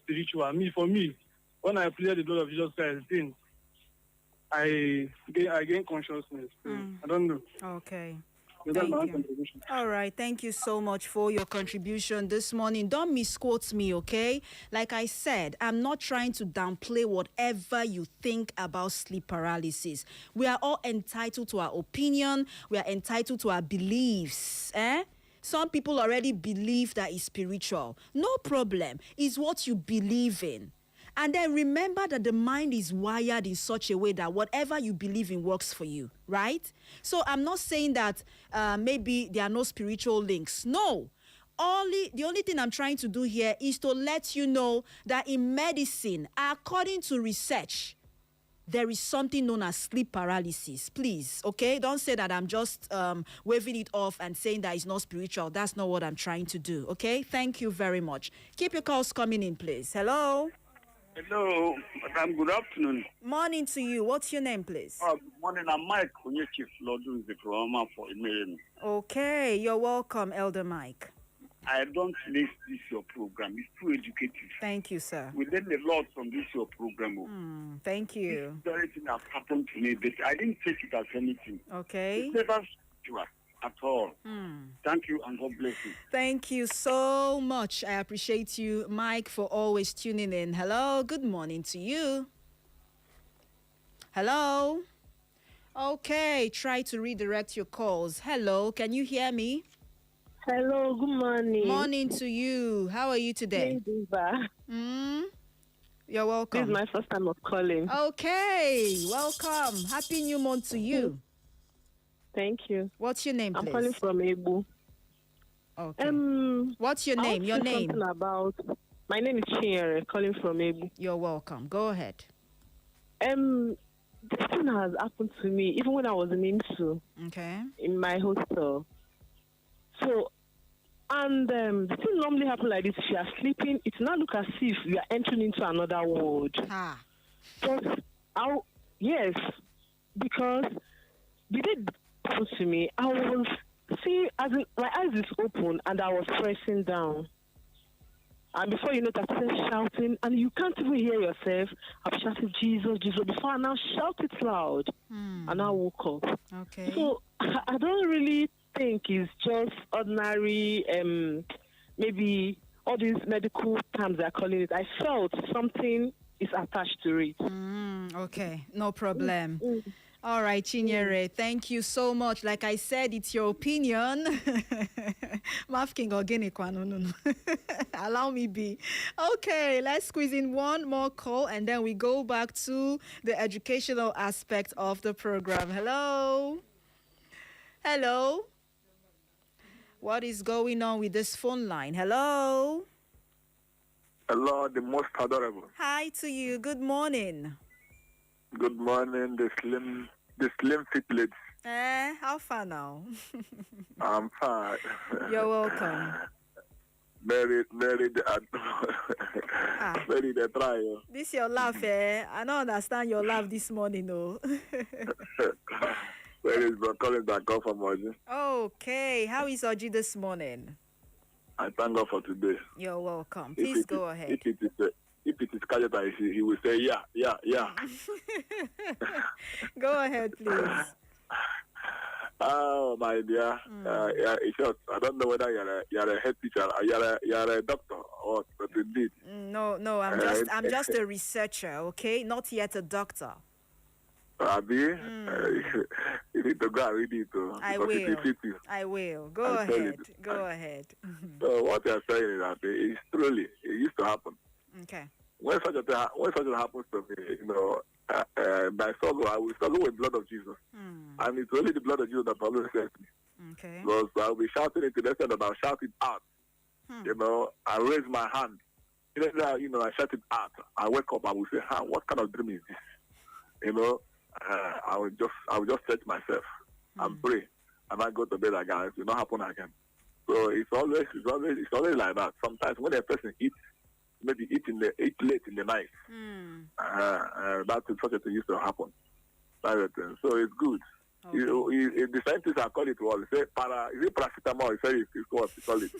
spiritual. For me, when I pleaded the blood of Jesus Christ, I gain consciousness. I don't know. Okay. So that's my contribution. All right. Thank you so much for your contribution this morning. Don't misquote me, okay? Like I said, I'm not trying to downplay whatever you think about sleep paralysis. We are all entitled to our opinion. We are entitled to our beliefs. Some people already believe that it's spiritual. No problem. It's what you believe in. And then remember that the mind is wired in such a way that whatever you believe in works for you, right? So I'm not saying that maybe there are no spiritual links. No. The only thing I'm trying to do here is to let you know that in medicine, according to research, there is something known as sleep paralysis. Please, okay? Don't say that I'm just waving it off and saying that it's not spiritual. That's not what I'm trying to do, okay? Thank you very much. Keep your calls coming in, please. Hello? Hello, madam. Good afternoon. Morning to you. What's your name, please? Good morning. I'm Mike Chief Lodun Zikroma for Emailing. Okay, you're welcome, Elder Mike. I don't miss this your program. It's too educative. Thank you, sir. We learn a lot from this your program. Thank you. This very thing has happened to me, but I didn't take it as anything. Okay. It's never spiritual at all. Thank you and God bless you. Thank you so much. I appreciate you, Mike, for always tuning in. Hello, good morning to you. Hello. Okay, try to redirect your calls. Hello, can you hear me? Hello, good morning. Morning to you. How are you today? You're welcome. This is my first time of calling. Okay, welcome. Happy new month to you. Thank you. What's your name, please? I'm calling from Ebu. Okay. What's your name? Your name? About my name is Chinyere, calling from Ebu. You're welcome. Go ahead. This thing has happened to me even when I was in IMSU. Okay. In my hostel. So, and the thing normally happen like this: if you are sleeping, it now look as if you are entering into another world. But yes, because the day it happened to me, I was as in, my eyes is open and I was pressing down. And before you know it, I started shouting, and you can't even hear yourself. I've shouted, Jesus, Jesus, before I now shout it loud. And I woke up. Okay. So I don't really think it's just ordinary, maybe all these medical terms they're calling it. I felt something is attached to it. Okay, no problem. All right, Chinyere, thank you so much. Like I said, it's your opinion. Mafking organic one. Allow me be. Okay, let's squeeze in one more call and then we go back to the educational aspect of the program. Hello? Hello? What is going on with this phone line? Hello? Hello, the most adorable. Hi to you. Good morning. Good morning, the slim fit lady. How far now? I'm fine. You're welcome. Married the trial. This your laugh, I don't understand your laugh this morning, though. Where is Bro Collins that come from Oji? Okay, how is Oji this morning? I thank God for today. You're welcome. Please go ahead. If it is Kajata, he will say, yeah. Go ahead, please. Oh, my dear. It's just, I don't know whether you're a head teacher, you're a doctor, or what indeed. No, I'm just a researcher, okay? Not yet a doctor. Abi, you need to go and read it. I will. Go ahead. So what you're saying is that it's truly, it used to happen. Okay. When such a thing happens to me, my struggle, I will struggle with the blood of Jesus. And it's only the blood of Jesus that always saves me. Okay. Because I'll be shouting it to the extent that I'll shout it out. I raise my hand. I shout it out. I wake up, I will say, what kind of dream is this? I will just stretch myself and pray, and I go to bed again. It will not happen again. So it's always like that. Sometimes when a person eats late in the night, that is such a thing used to happen. So it's good. Okay. The scientists are calling it what? They say is it paracetamol? They say it's what they call it.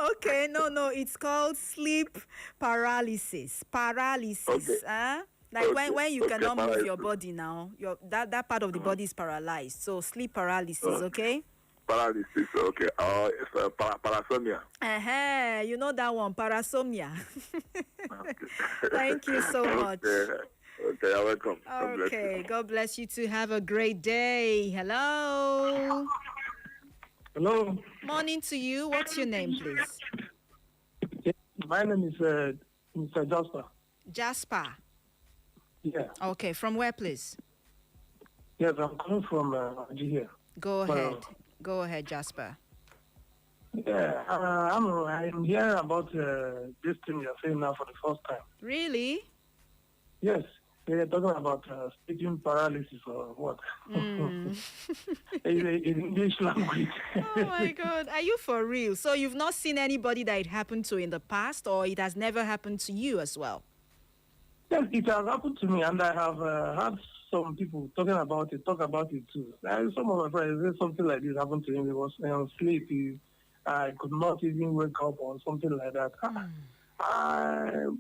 Okay, no, it's called sleep paralysis. Paralysis. Okay. When you cannot move your body now, that part of the body is paralyzed. So sleep paralysis, okay? Paralysis, okay. It's parasomnia. You know that one, parasomnia. Thank you so much. Okay, you're welcome. God bless you too. Have a great day. Hello. Hello. Morning to you. What's your name, please? My name is Mr. Jasper. Jasper. Yeah. Okay, from where, please? Yes, I'm coming from here. Go ahead, Jasper. Yeah, I'm hearing about this thing you're saying now for the first time. Really? Yes. They're talking about speaking paralysis or what? In English language. Oh my God. Are you for real? So you've not seen anybody that it happened to in the past, or it has never happened to you as well? Yes, it has happened to me, and I have had some people talk about it too. Some of my friends say something like this happened to him. He was asleep. I could not even wake up or something like that.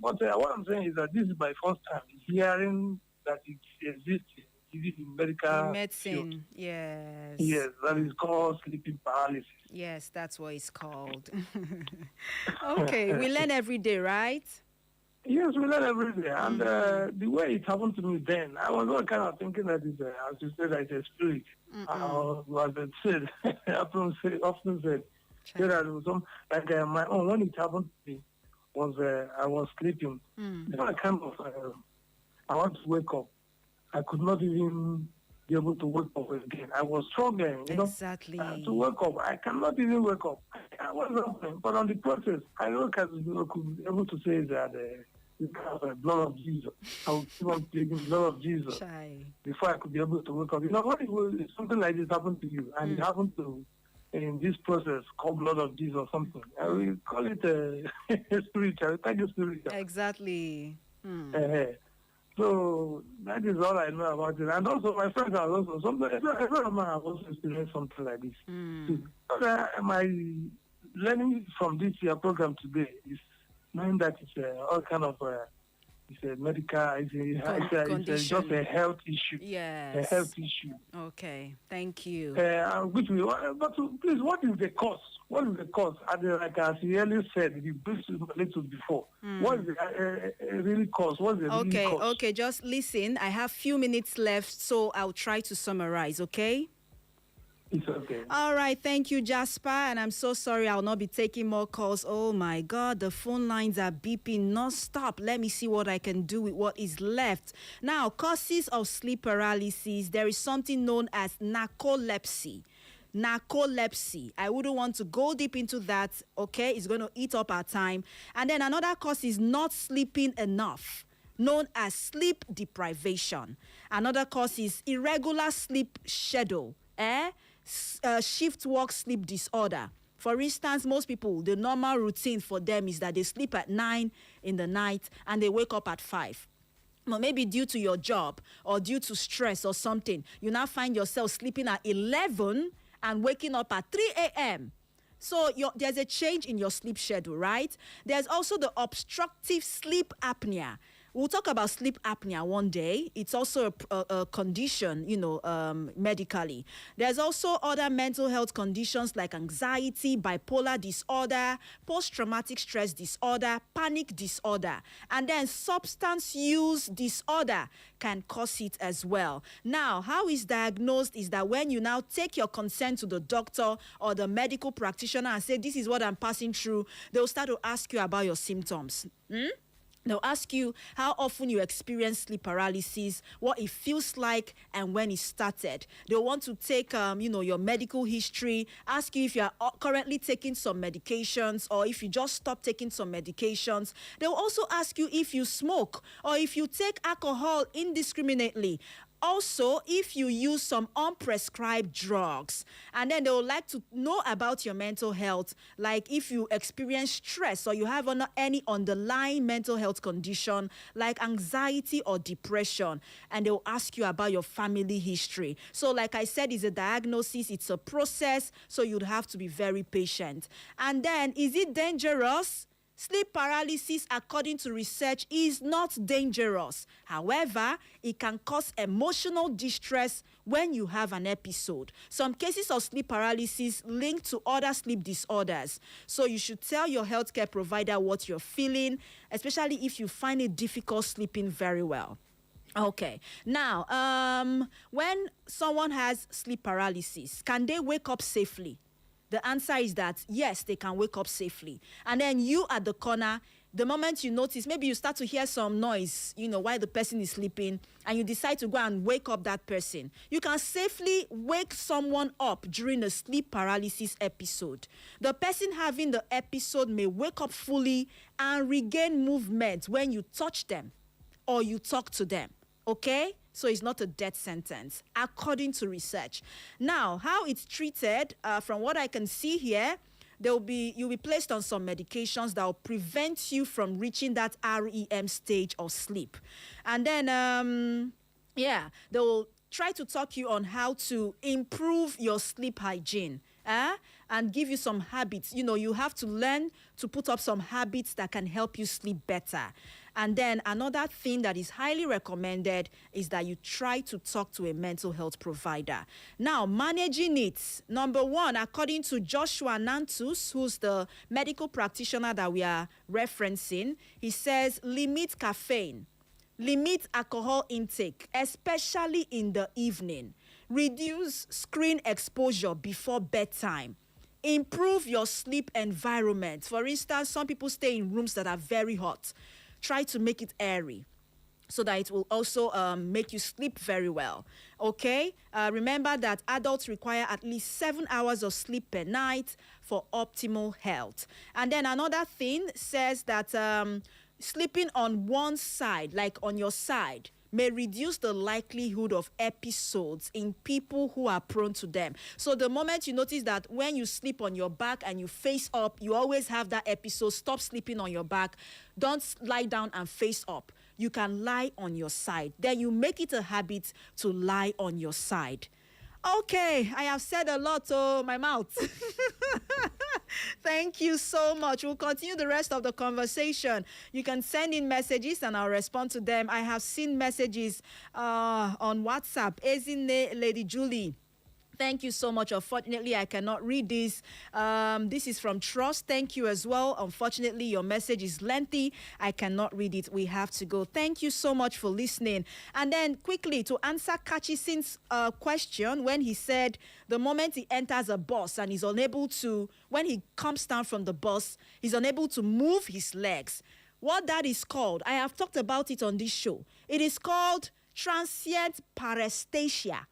But what I'm saying is that this is my first time hearing that it exists in medical medicine. Field. Yes. Yes, that is called sleeping paralysis. Yes, that's what it's called. Okay, we learn every day, right? Yes, we learn every day. And the way it happened to me then, I was not kind of thinking that it's, as you said, it's a spirit. As it said, often said, there was some, like my own, when it happened to me, was I was sleeping. I kind of, I want to wake up. I could not even be able to wake up again. I was struggling, exactly. To wake up. I cannot even wake up. I was happening, but on the process, I look at could be able to say that because of the blood of Jesus, I will keep on taking the blood of Jesus before I could be able to wake up. When something like this happened to you, and it happened to in this process called blood of Jesus or something, I will call it a spiritual. Thank you, spiritual. Exactly. So that is all I know about it. And also my friends are also sometimes every man have also experienced something like this. My learning from this year program today is knowing that it's all kind of it's a medical, it's just a health issue. Yes. A health issue. Okay, thank you. But please, what is the cause? What is the cause? Like as he earlier said, he briefed a little before. What is the really cause? What is the really cause? Okay, just listen. I have few minutes left, so I'll try to summarize, okay? It's okay. All right, thank you, Jasper. And I'm so sorry I'll not be taking more calls. Oh my God, the phone lines are beeping non-stop. Let me see what I can do with what is left. Now, causes of sleep paralysis. There is something known as narcolepsy. Narcolepsy. I wouldn't want to go deep into that, okay? It's going to eat up our time. And then another cause is not sleeping enough, known as sleep deprivation. Another cause is irregular sleep schedule, shift work sleep disorder. For instance, most people, the normal routine for them is that they sleep at 9 in the night and they wake up at 5. Well, maybe due to your job or due to stress or something, you now find yourself sleeping at 11 and waking up at 3 a.m. So there's a change in your sleep schedule, right? There's also the obstructive sleep apnea. We'll talk about sleep apnea one day. It's also a condition, medically. There's also other mental health conditions like anxiety, bipolar disorder, post-traumatic stress disorder, panic disorder, and then substance use disorder can cause it as well. Now, how it's diagnosed is that when you now take your consent to the doctor or the medical practitioner and say, this is what I'm passing through, they'll start to ask you about your symptoms. They'll ask you how often you experience sleep paralysis, what it feels like, and when it started. They'll want to take, your medical history, ask you if you are currently taking some medications or if you just stopped taking some medications. They'll also ask you if you smoke or if you take alcohol indiscriminately. Also, if you use some unprescribed drugs, and then they would like to know about your mental health, like if you experience stress or you have any underlying mental health condition like anxiety or depression, and they'll ask you about your family history. So like I said, it's a diagnosis, it's a process, so you'd have to be very patient. And then, is it dangerous? Sleep paralysis, according to research, is not dangerous. However, it can cause emotional distress when you have an episode. Some cases of sleep paralysis linked to other sleep disorders. So you should tell your healthcare provider what you're feeling, especially if you find it difficult sleeping very well. Okay. Now, when someone has sleep paralysis, can they wake up safely? The answer is that, yes, they can wake up safely. And then you at the corner, the moment you notice, maybe you start to hear some noise, while the person is sleeping, and you decide to go and wake up that person. You can safely wake someone up during a sleep paralysis episode. The person having the episode may wake up fully and regain movement when you touch them or you talk to them. Okay? So it's not a death sentence, according to research. Now, how it's treated, from what I can see here, you'll be placed on some medications that will prevent you from reaching that REM stage of sleep. And then, they will try to talk you on how to improve your sleep hygiene. And give you some habits. You have to learn to put up some habits that can help you sleep better. And then another thing that is highly recommended is that you try to talk to a mental health provider. Now, managing it. Number one, according to Joshua Nantus, who's the medical practitioner that we are referencing, he says limit caffeine, limit alcohol intake, especially in the evening. Reduce screen exposure before bedtime. Improve your sleep environment. For instance, some people stay in rooms that are very hot. Try to make it airy. so that it will also make you sleep very well. Okay? Remember that adults require at least 7 hours of sleep per night for optimal health. And then another thing says that sleeping on one side, like on your side, may reduce the likelihood of episodes in people who are prone to them. So the moment you notice that when you sleep on your back and you face up, you always have that episode, stop sleeping on your back. Don't lie down and face up. You can lie on your side. Then you make it a habit to lie on your side. Okay, I have said a lot, so my mouth. Thank you so much. We'll continue the rest of the conversation. You can send in messages and I'll respond to them. I have seen messages on WhatsApp. Ezine Lady Julie. Thank you so much. Unfortunately, I cannot read this. This is from Trust. Thank you as well. Unfortunately, your message is lengthy. I cannot read it. We have to go. Thank you so much for listening. And then quickly to answer Kachisin's question, when he said the moment he enters a bus and he's unable to, when he comes down from the bus, he's unable to move his legs. What that is called, I have talked about it on this show. It is called transient paresthesia.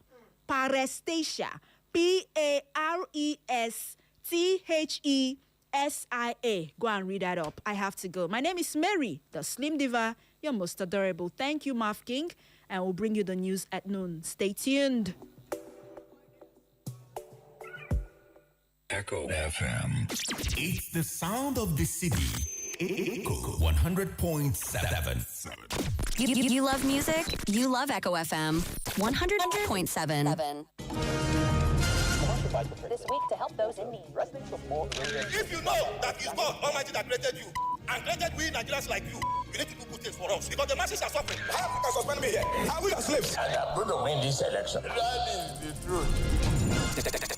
Paresthesia. Paresthesia. Go and read that up. I have to go. My name is Mary, the Slim Diva. You're most adorable. Thank you, Marv King. And we'll bring you the news at noon. Stay tuned. Echo FM. It's the sound of the city. Echo 100.7. You love music? You love Echo FM 100.7. This week to help those in need. If you know that it's God Almighty that created you and created we Nigerians like you need to do good things for us because the masses are suffering. How can suspend me here? Are we your slaves? And I'm going to win this election. That is the truth.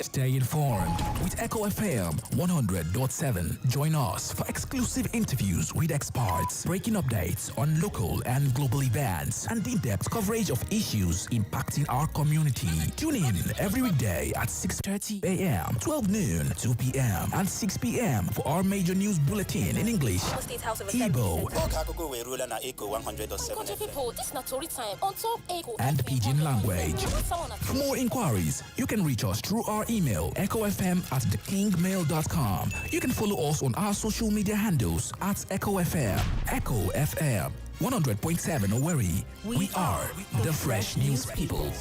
Stay informed with Echo FM 100.7. Join us for exclusive interviews with experts, breaking updates on local and global events, and in-depth coverage of issues impacting our community. Tune in every weekday at 6:30 a.m., 12 noon, 2 p.m., and 6 p.m. for our major news bulletin in English, Igbo, and Pidgin language. For more inquiries, you can reach us through our email, echofm@thekingmail.com. You can follow us on our social media handles at Echo FM. Echo FM 100.7 Owerri. We are the Fresh News People.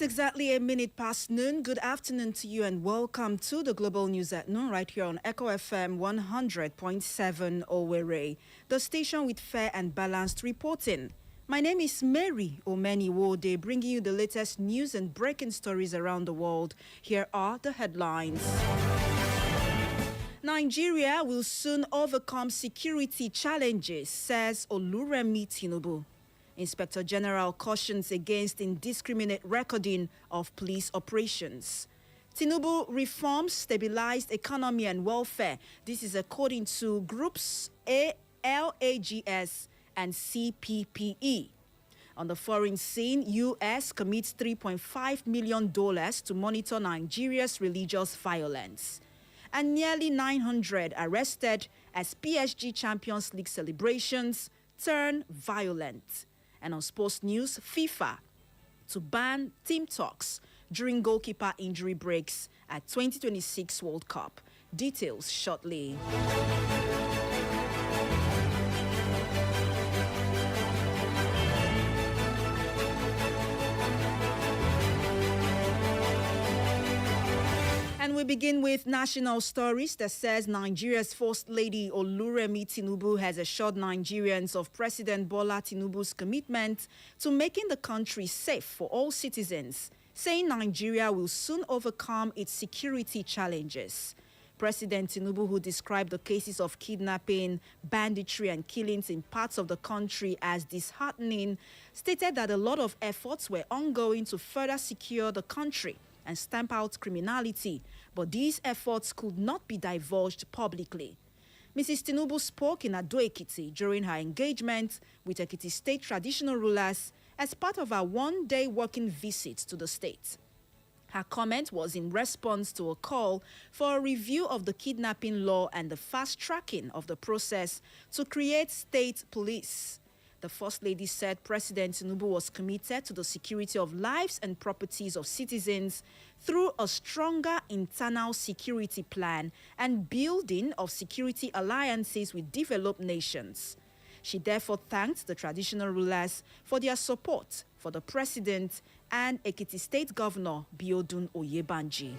Exactly a minute past noon. Good afternoon to you and welcome to the Global News at Noon right here on Echo FM 100.7 Owerri, the station with fair and balanced reporting. My name is Mary Omeniwode, bringing you the latest news and breaking stories around the world. Here are the headlines. Nigeria will soon overcome security challenges, says Oluremi Tinubu. Inspector General cautions against indiscriminate recording of police operations. Tinubu reforms stabilized economy and welfare. This is according to groups LAGS and CPPE. On the foreign scene, U.S. commits $3.5 million to monitor Nigeria's religious violence. And nearly 900 arrested as PSG Champions League celebrations turn violent. And on sports news, FIFA to ban team talks during goalkeeper injury breaks at 2026 World Cup. Details shortly. And we begin with national stories that says Nigeria's First Lady Oluremi Tinubu has assured Nigerians of President Bola Tinubu's commitment to making the country safe for all citizens, saying Nigeria will soon overcome its security challenges. President Tinubu, who described the cases of kidnapping, banditry and killings in parts of the country as disheartening, stated that a lot of efforts were ongoing to further secure the country. and stamp out criminality, but these efforts could not be divulged publicly. Mrs. Tinubu spoke in Ado-Ekiti during her engagement with Ekiti State traditional rulers as part of her one-day working visit to the state. Her comment was in response to a call for a review of the kidnapping law and the fast-tracking of the process to create state police. The First Lady said President Tinubu was committed to the security of lives and properties of citizens through a stronger internal security plan and building of security alliances with developed nations. She therefore thanked the traditional rulers for their support for the president and Ekiti State Governor Biodun Oyebanji.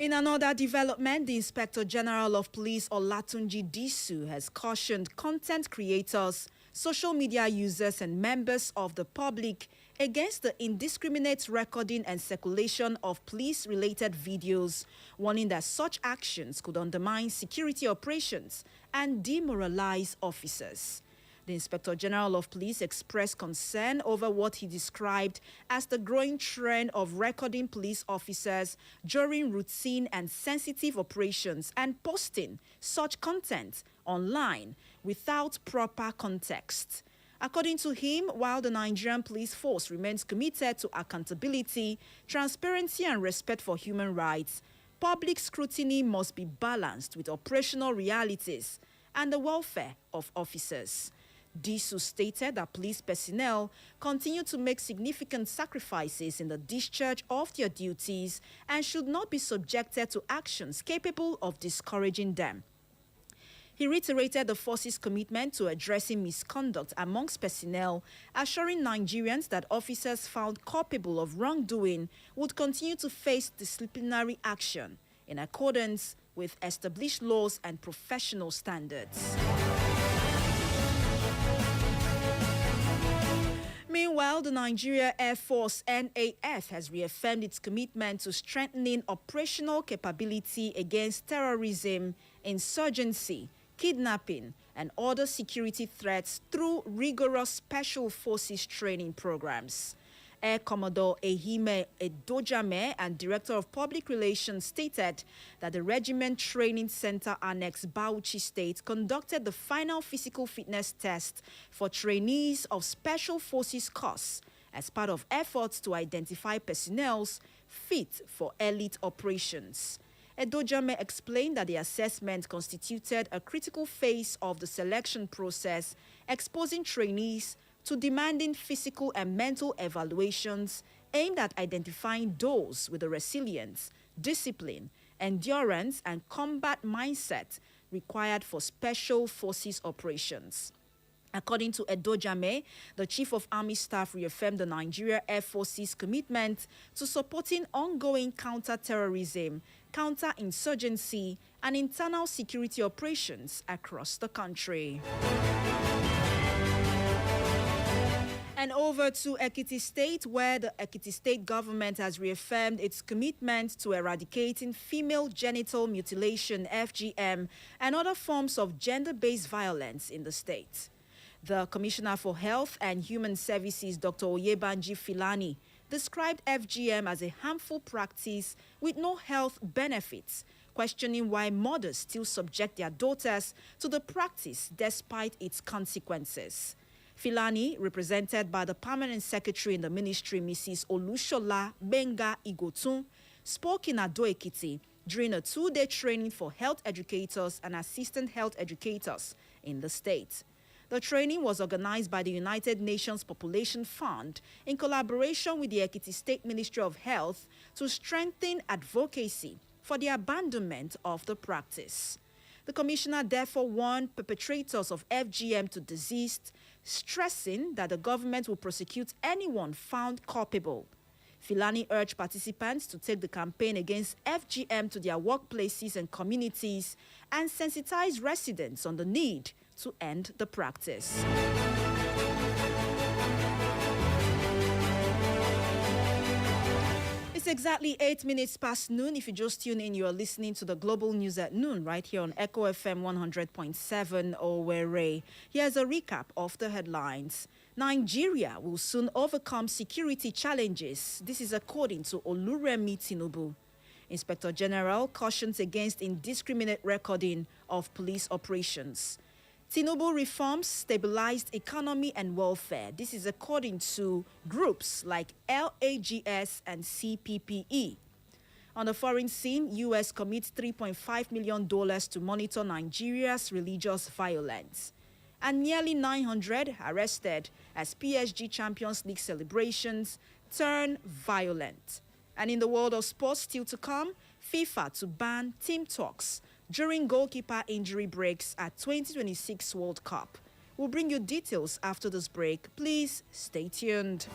In another development, the Inspector General of Police Olatunji Disu has cautioned content creators, social media users and members of the public against the indiscriminate recording and circulation of police-related videos, warning that such actions could undermine security operations and demoralize officers. The Inspector General of Police expressed concern over what he described as the growing trend of recording police officers during routine and sensitive operations and posting such content online without proper context. According to him, while the Nigerian police force remains committed to accountability, transparency and respect for human rights, public scrutiny must be balanced with operational realities and the welfare of officers. Disu stated that police personnel continue to make significant sacrifices in the discharge of their duties and should not be subjected to actions capable of discouraging them. He reiterated the force's commitment to addressing misconduct amongst personnel, assuring Nigerians that officers found culpable of wrongdoing would continue to face disciplinary action in accordance with established laws and professional standards. Meanwhile, the Nigeria Air Force (NAF) has reaffirmed its commitment to strengthening operational capability against terrorism, insurgency, kidnapping, and other security threats through rigorous special forces training programs. Air Commodore Ehime Edojame and Director of Public Relations stated that the Regiment Training Center Annex Bauchi State conducted the final physical fitness test for trainees of Special Forces Corps as part of efforts to identify personnel fit for elite operations. Edojame explained that the assessment constituted a critical phase of the selection process, exposing trainees to demanding physical and mental evaluations aimed at identifying those with the resilience, discipline, endurance, and combat mindset required for special forces operations. According to Edojame, the Chief of Army Staff reaffirmed the Nigeria Air Force's commitment to supporting ongoing counter-terrorism, counter-insurgency, and internal security operations across the country. And over to Ekiti State, where the Ekiti State government has reaffirmed its commitment to eradicating female genital mutilation, FGM, and other forms of gender-based violence in the state. The Commissioner for Health and Human Services, Dr. Oyebanji Filani, described FGM as a harmful practice with no health benefits, questioning why mothers still subject their daughters to the practice despite its consequences. Filani, represented by the Permanent Secretary in the Ministry, Mrs. Olushola Benga Igotun, spoke in Ado-Ekiti during a two-day training for health educators and assistant health educators in the state. The training was organized by the United Nations Population Fund in collaboration with the Ekiti State Ministry of Health to strengthen advocacy for the abandonment of the practice. The commissioner therefore warned perpetrators of FGM to desist, stressing that the government will prosecute anyone found culpable. Filani urged participants to take the campaign against FGM to their workplaces and communities and sensitize residents on the need to end the practice. It's exactly 8 minutes past noon. If you just tune in, you are listening to the Global News at Noon right here on Echo FM 100.7 Owerri. Here's a recap of the headlines. Nigeria will soon overcome security challenges. This is according to Oluremi Tinubu. Inspector General cautions against indiscriminate recording of police operations. Tinubu reforms stabilized economy and welfare. This is according to groups like LAGS and CPPE. On the foreign scene, U.S. commits $3.5 million to monitor Nigeria's religious violence. And nearly 900 arrested as PSG Champions League celebrations turn violent. And in the world of sports still to come, FIFA to ban team talks during goalkeeper injury breaks at 2026 World Cup. We'll bring you details after this break. Please stay tuned.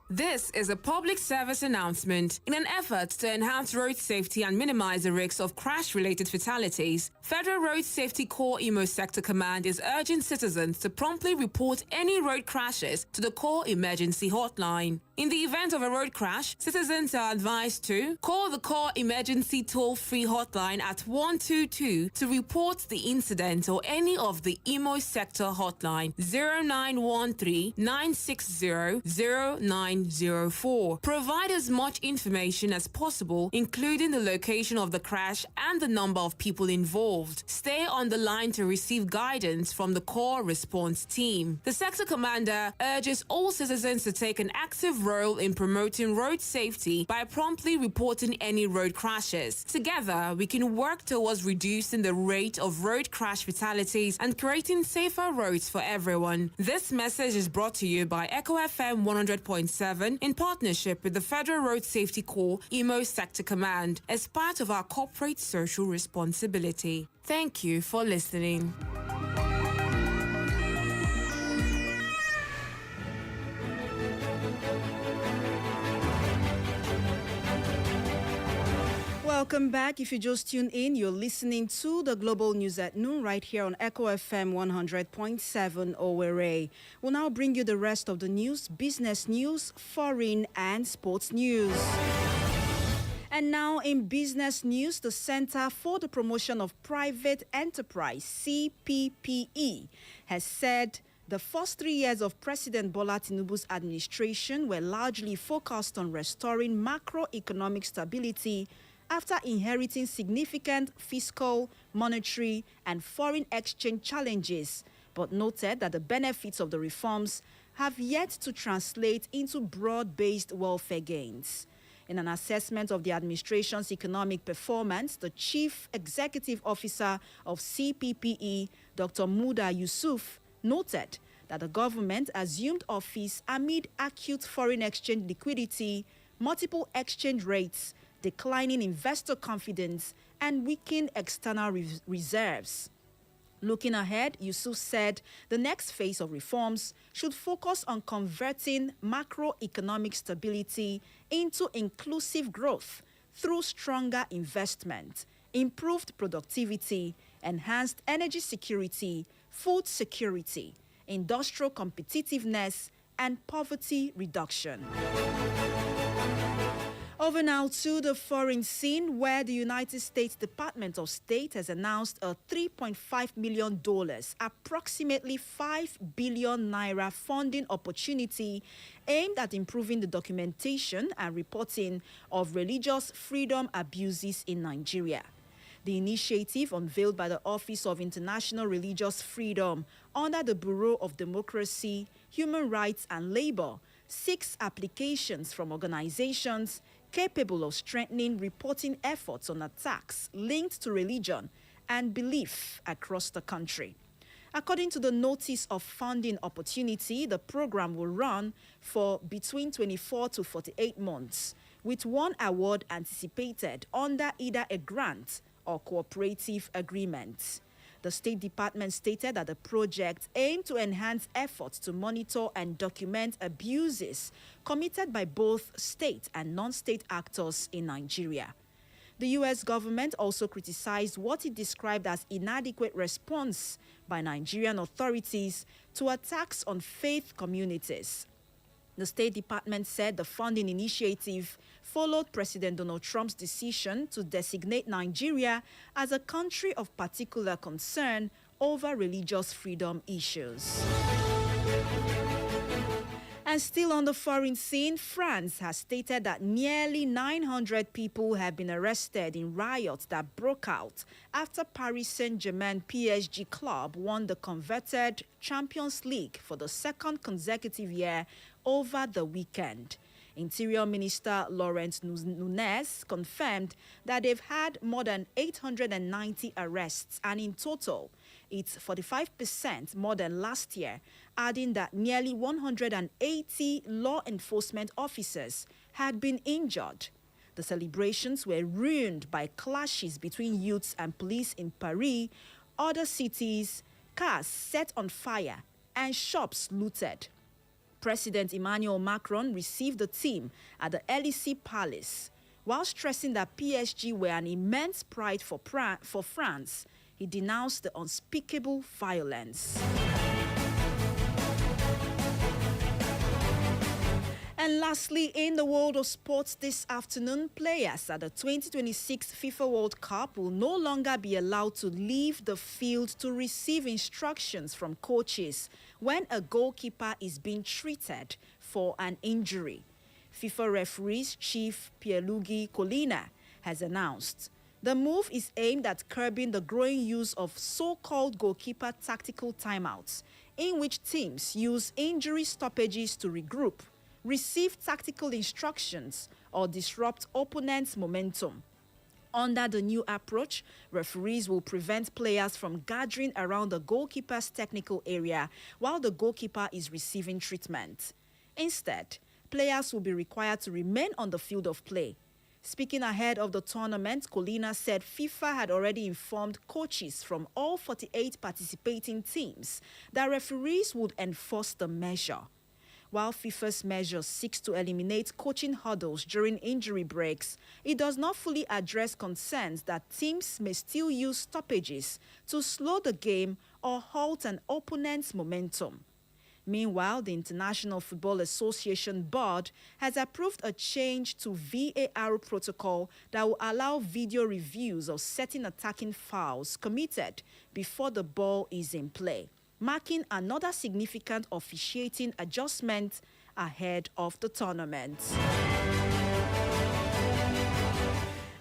This is a public service announcement. In an effort to enhance road safety and minimize the risks of crash-related fatalities, Federal Road Safety Corps Imo Sector Command is urging citizens to promptly report any road crashes to the Corps Emergency Hotline. In the event of a road crash, citizens are advised to call the Corps Emergency Toll-Free Hotline at 122 to report the incident or any of the Imo Sector Hotline 0913-960-0904. Provide as much information as possible, including the location of the crash and the number of people involved. Stay on the line to receive guidance from the Corps Response Team. The Sector Commander urges all citizens to take an active role in promoting road safety by promptly reporting any road crashes. Together, we can work towards reducing the rate of road crash fatalities and creating safer roads for everyone. This message is brought to you by Echo FM 100.7 in partnership with the Federal Road Safety Corps Imo Sector Command as part of our corporate social responsibility. Thank you for listening. Welcome back. If you just tuned in, you're listening to the Global News at Noon right here on Echo FM 100.7 Owerri. We'll now bring you the rest of the news, business news, foreign and sports news. And now in business news, the Center for the Promotion of Private Enterprise, CPPE, has said the first 3 years of President Bola Tinubu's administration were largely focused on restoring macroeconomic stability after inheriting significant fiscal, monetary, and foreign exchange challenges, but noted that the benefits of the reforms have yet to translate into broad-based welfare gains. In an assessment of the administration's economic performance, the Chief Executive Officer of CPPE, Dr. Muda Yusuf, noted that the government assumed office amid acute foreign exchange liquidity, multiple exchange rates, declining investor confidence, and weakened external reserves. Looking ahead, Yusuf said the next phase of reforms should focus on converting macroeconomic stability into inclusive growth through stronger investment, improved productivity, enhanced energy security, food security, industrial competitiveness, and poverty reduction. Over now to the foreign scene, where the United States Department of State has announced a $3.5 million, approximately 5 billion naira funding opportunity aimed at improving the documentation and reporting of religious freedom abuses in Nigeria. The initiative, unveiled by the Office of International Religious Freedom under the Bureau of Democracy, Human Rights and Labor, seeks applications from organizations capable of strengthening reporting efforts on attacks linked to religion and belief across the country. According to the Notice of Funding Opportunity, the program will run for between 24 to 48 months, with one award anticipated under either a grant or cooperative agreement. The State Department stated that the project aimed to enhance efforts to monitor and document abuses committed by both state and non-state actors in Nigeria. The U.S. government also criticized what it described as inadequate response by Nigerian authorities to attacks on faith communities. The State Department said the funding initiative followed President Donald Trump's decision to designate Nigeria as a country of particular concern over religious freedom issues. And still on the foreign scene, France has stated that nearly 900 people have been arrested in riots that broke out after Paris Saint-Germain PSG club won the coveted Champions League for the second consecutive year over the weekend. Interior Minister Laurent Nunez confirmed that they've had more than 890 arrests, and in total, it's 45% more than last year, adding that nearly 180 law enforcement officers had been injured. The celebrations were ruined by clashes between youths and police in Paris, other cities, cars set on fire, and shops looted. President Emmanuel Macron received the team at the Élysée Palace. While stressing that PSG were an immense pride for France, he denounced the unspeakable violence. And lastly, in the world of sports this afternoon, players at the 2026 FIFA World Cup will no longer be allowed to leave the field to receive instructions from coaches when a goalkeeper is being treated for an injury. FIFA referees chief Pierluigi Collina has announced the move is aimed at curbing the growing use of so-called goalkeeper tactical timeouts, in which teams use injury stoppages to regroup, receive tactical instructions, or disrupt opponents' momentum. Under the new approach, referees will prevent players from gathering around the goalkeeper's technical area while the goalkeeper is receiving treatment. Instead, players will be required to remain on the field of play. Speaking ahead of the tournament, Collina said FIFA had already informed coaches from all 48 participating teams that referees would enforce the measure. While FIFA's measure seeks to eliminate coaching hurdles during injury breaks, it does not fully address concerns that teams may still use stoppages to slow the game or halt an opponent's momentum. Meanwhile, the International Football Association board has approved a change to VAR protocol that will allow video reviews of certain attacking fouls committed before the ball is in play, marking another significant officiating adjustment ahead of the tournament.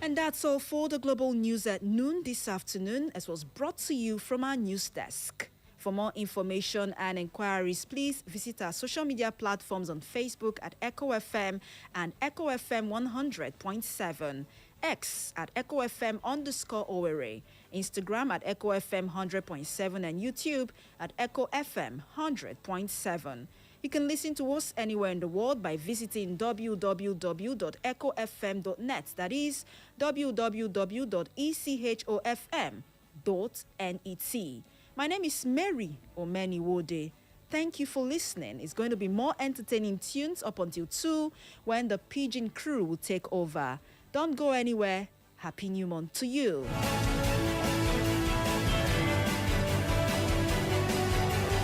And that's all for the global news at noon this afternoon, as was brought to you from our news desk. For more information and inquiries, please visit our social media platforms on Facebook at Echo FM and Echo FM 100.7, X at Echo FM _Owerri, Instagram at Echo FM 100.7, and YouTube at Echo FM 100.7. You can listen to us anywhere in the world by visiting www.echofm.net. That is www.echofm.net. My name is Mary Omeniwode. Thank you for listening. It's going to be more entertaining tunes up until 2 when the Pigeon crew will take over. Don't go anywhere. Happy New Month to you.